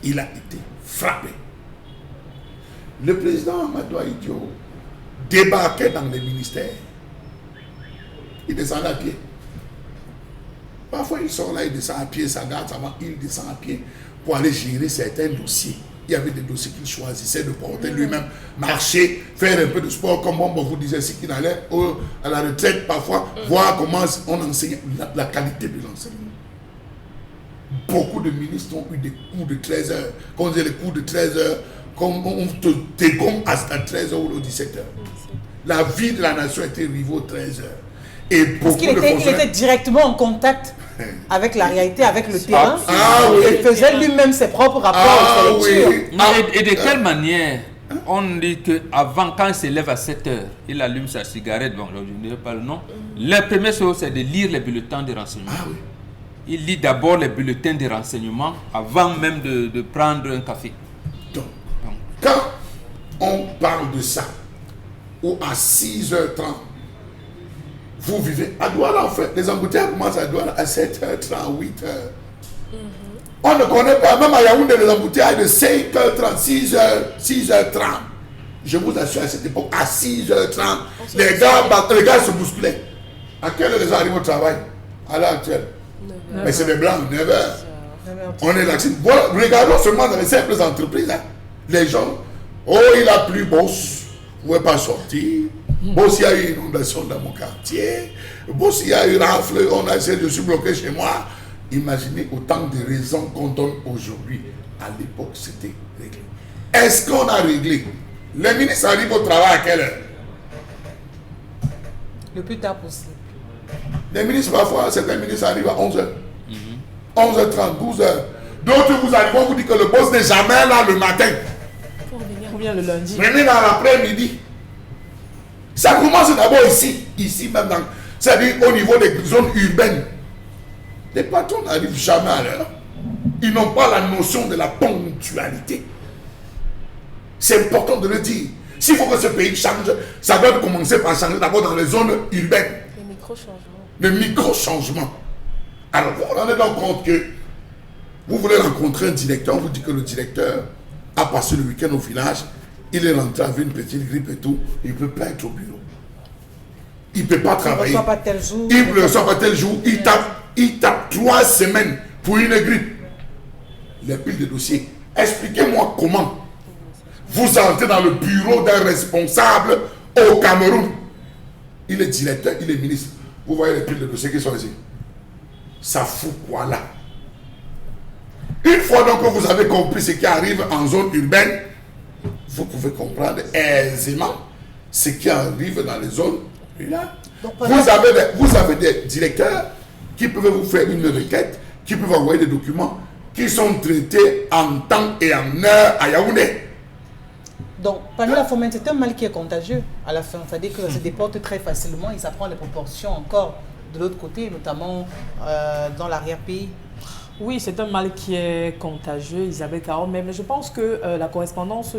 il a été frappé. Le président Amadou Ahidjo débarquait dans les ministères. Il descendait à pied. Parfois, il sort là, il descend à pied, ça garde, ça va, il descend à pied pour aller gérer certains dossiers. Il y avait des dossiers qu'il choisissait de porter lui-même, marcher, faire un peu de sport, comme on vous disait, si qu'il allait à la retraite, parfois, voir comment on enseigne, la qualité de l'enseignement. Beaucoup de ministres ont eu des cours de 13 heures. Quand on dit les cours de 13 heures, comme on te dégomme à 13 heures ou 17 heures. La vie de la nation était rivée aux 13 heures. Et parce qu'il était directement en contact avec la réalité, avec le terrain. Il faisait lui-même ses propres rapports et ses lectures. Et de quelle manière on dit qu'avant, quand il se lève à 7 heures, il allume sa cigarette, bon, je ne sais pas le nom. La première chose, c'est de lire les bulletins de renseignement. Il lit d'abord les bulletins de renseignement avant même de prendre un café. Donc, quand on parle de ça, ou à 6h30, vous vivez à Douala en fait. Les embouteillages commencent à Douala à 7h30, 8h. On ne connaît pas, même à Yaoundé, les embouteillages de 5h30, 6h30. Je vous assure, à cette époque, à 6h30, les gars se bousculaient. À quelle heure les gens arrivent au travail? À l'heure actuelle. Mais c'est des blancs, 9h. On est là. Voilà, regardons seulement dans les simples entreprises. Hein. Les gens, oh, il a plu, boss, vous ne pouvez pas sortir. Boss, il y a eu une inondation dans mon quartier. Boss, il y a eu rafle, je suis bloqué chez moi. Imaginez autant de raisons qu'on donne aujourd'hui. À l'époque, c'était réglé. Est-ce qu'on a réglé? Les ministres arrivent au travail à quelle heure? Le plus tard possible. Les ministres, parfois, certains ministres arrivent à 11h. 11h30, 12h. D'autres, vous arrivez, on vous dit que le boss n'est jamais là le matin. Ou bien le lundi. Venez dans l'après-midi. Ça commence d'abord ici même, c'est-à-dire au niveau des zones urbaines. Les patrons n'arrivent jamais à l'heure. Ils n'ont pas la notion de la ponctualité. C'est important de le dire. S'il faut que ce pays change, ça doit commencer par changer d'abord dans les zones urbaines. Les micro-changements. Alors, vous vous rendez donc compte que vous voulez rencontrer un directeur, on vous dit que le directeur a passé le week-end au village, il est rentré avec une petite grippe et tout, il ne peut pas être au bureau. Il ne peut pas travailler. Il ne reçoit pas tel jour. Il ne reçoit pas tel jour. Il tape 3 semaines pour une grippe. Les piles de dossiers. Expliquez-moi comment vous entrez dans le bureau d'un responsable au Cameroun. Il est directeur, il est ministre. Vous voyez les piles de dossiers qui sont ici. Ça fout quoi là? Une fois donc que vous avez compris ce qui arrive en zone urbaine, vous pouvez comprendre aisément ce qui arrive dans les zones rurales. Vous avez des directeurs qui peuvent vous faire une requête, qui peuvent envoyer des documents qui sont traités en temps et en heure à Yaoundé. Donc, pendant la foment, c'est un mal qui est contagieux à la fin. C'est-à-dire que ça se déporte très facilement et ça prend les proportions encore de l'autre côté, notamment dans l'arrière-pays. Oui, c'est un mal qui est contagieux, Isabelle Caron, mais je pense que la correspondance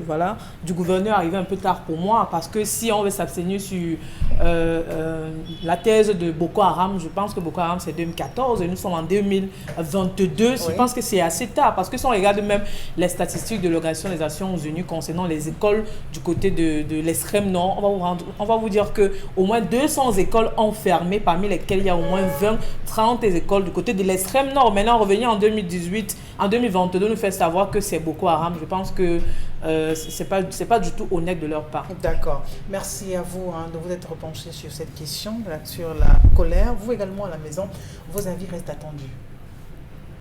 voilà, du gouverneur arrivait un peu tard pour moi, parce que si on veut s'abstenir sur la thèse de Boko Haram, je pense que Boko Haram c'est 2014 et nous sommes en 2022, oui. Je pense que c'est assez tard, parce que si on regarde même les statistiques de l'Organisation des Nations Unies concernant les écoles du côté de l'extrême nord, on va vous dire qu'au moins 200 écoles ont fermé, parmi lesquelles il y a au moins 30 écoles du côté de l'extrême nord. Maintenant, revenir en 2018, en 2022, nous fait savoir que c'est Boko Haram. Je pense que c'est pas du tout honnête de leur part. D'accord. Merci à vous de vous être penché sur cette question, sur la colère. Vous également à la maison, vos avis restent attendus.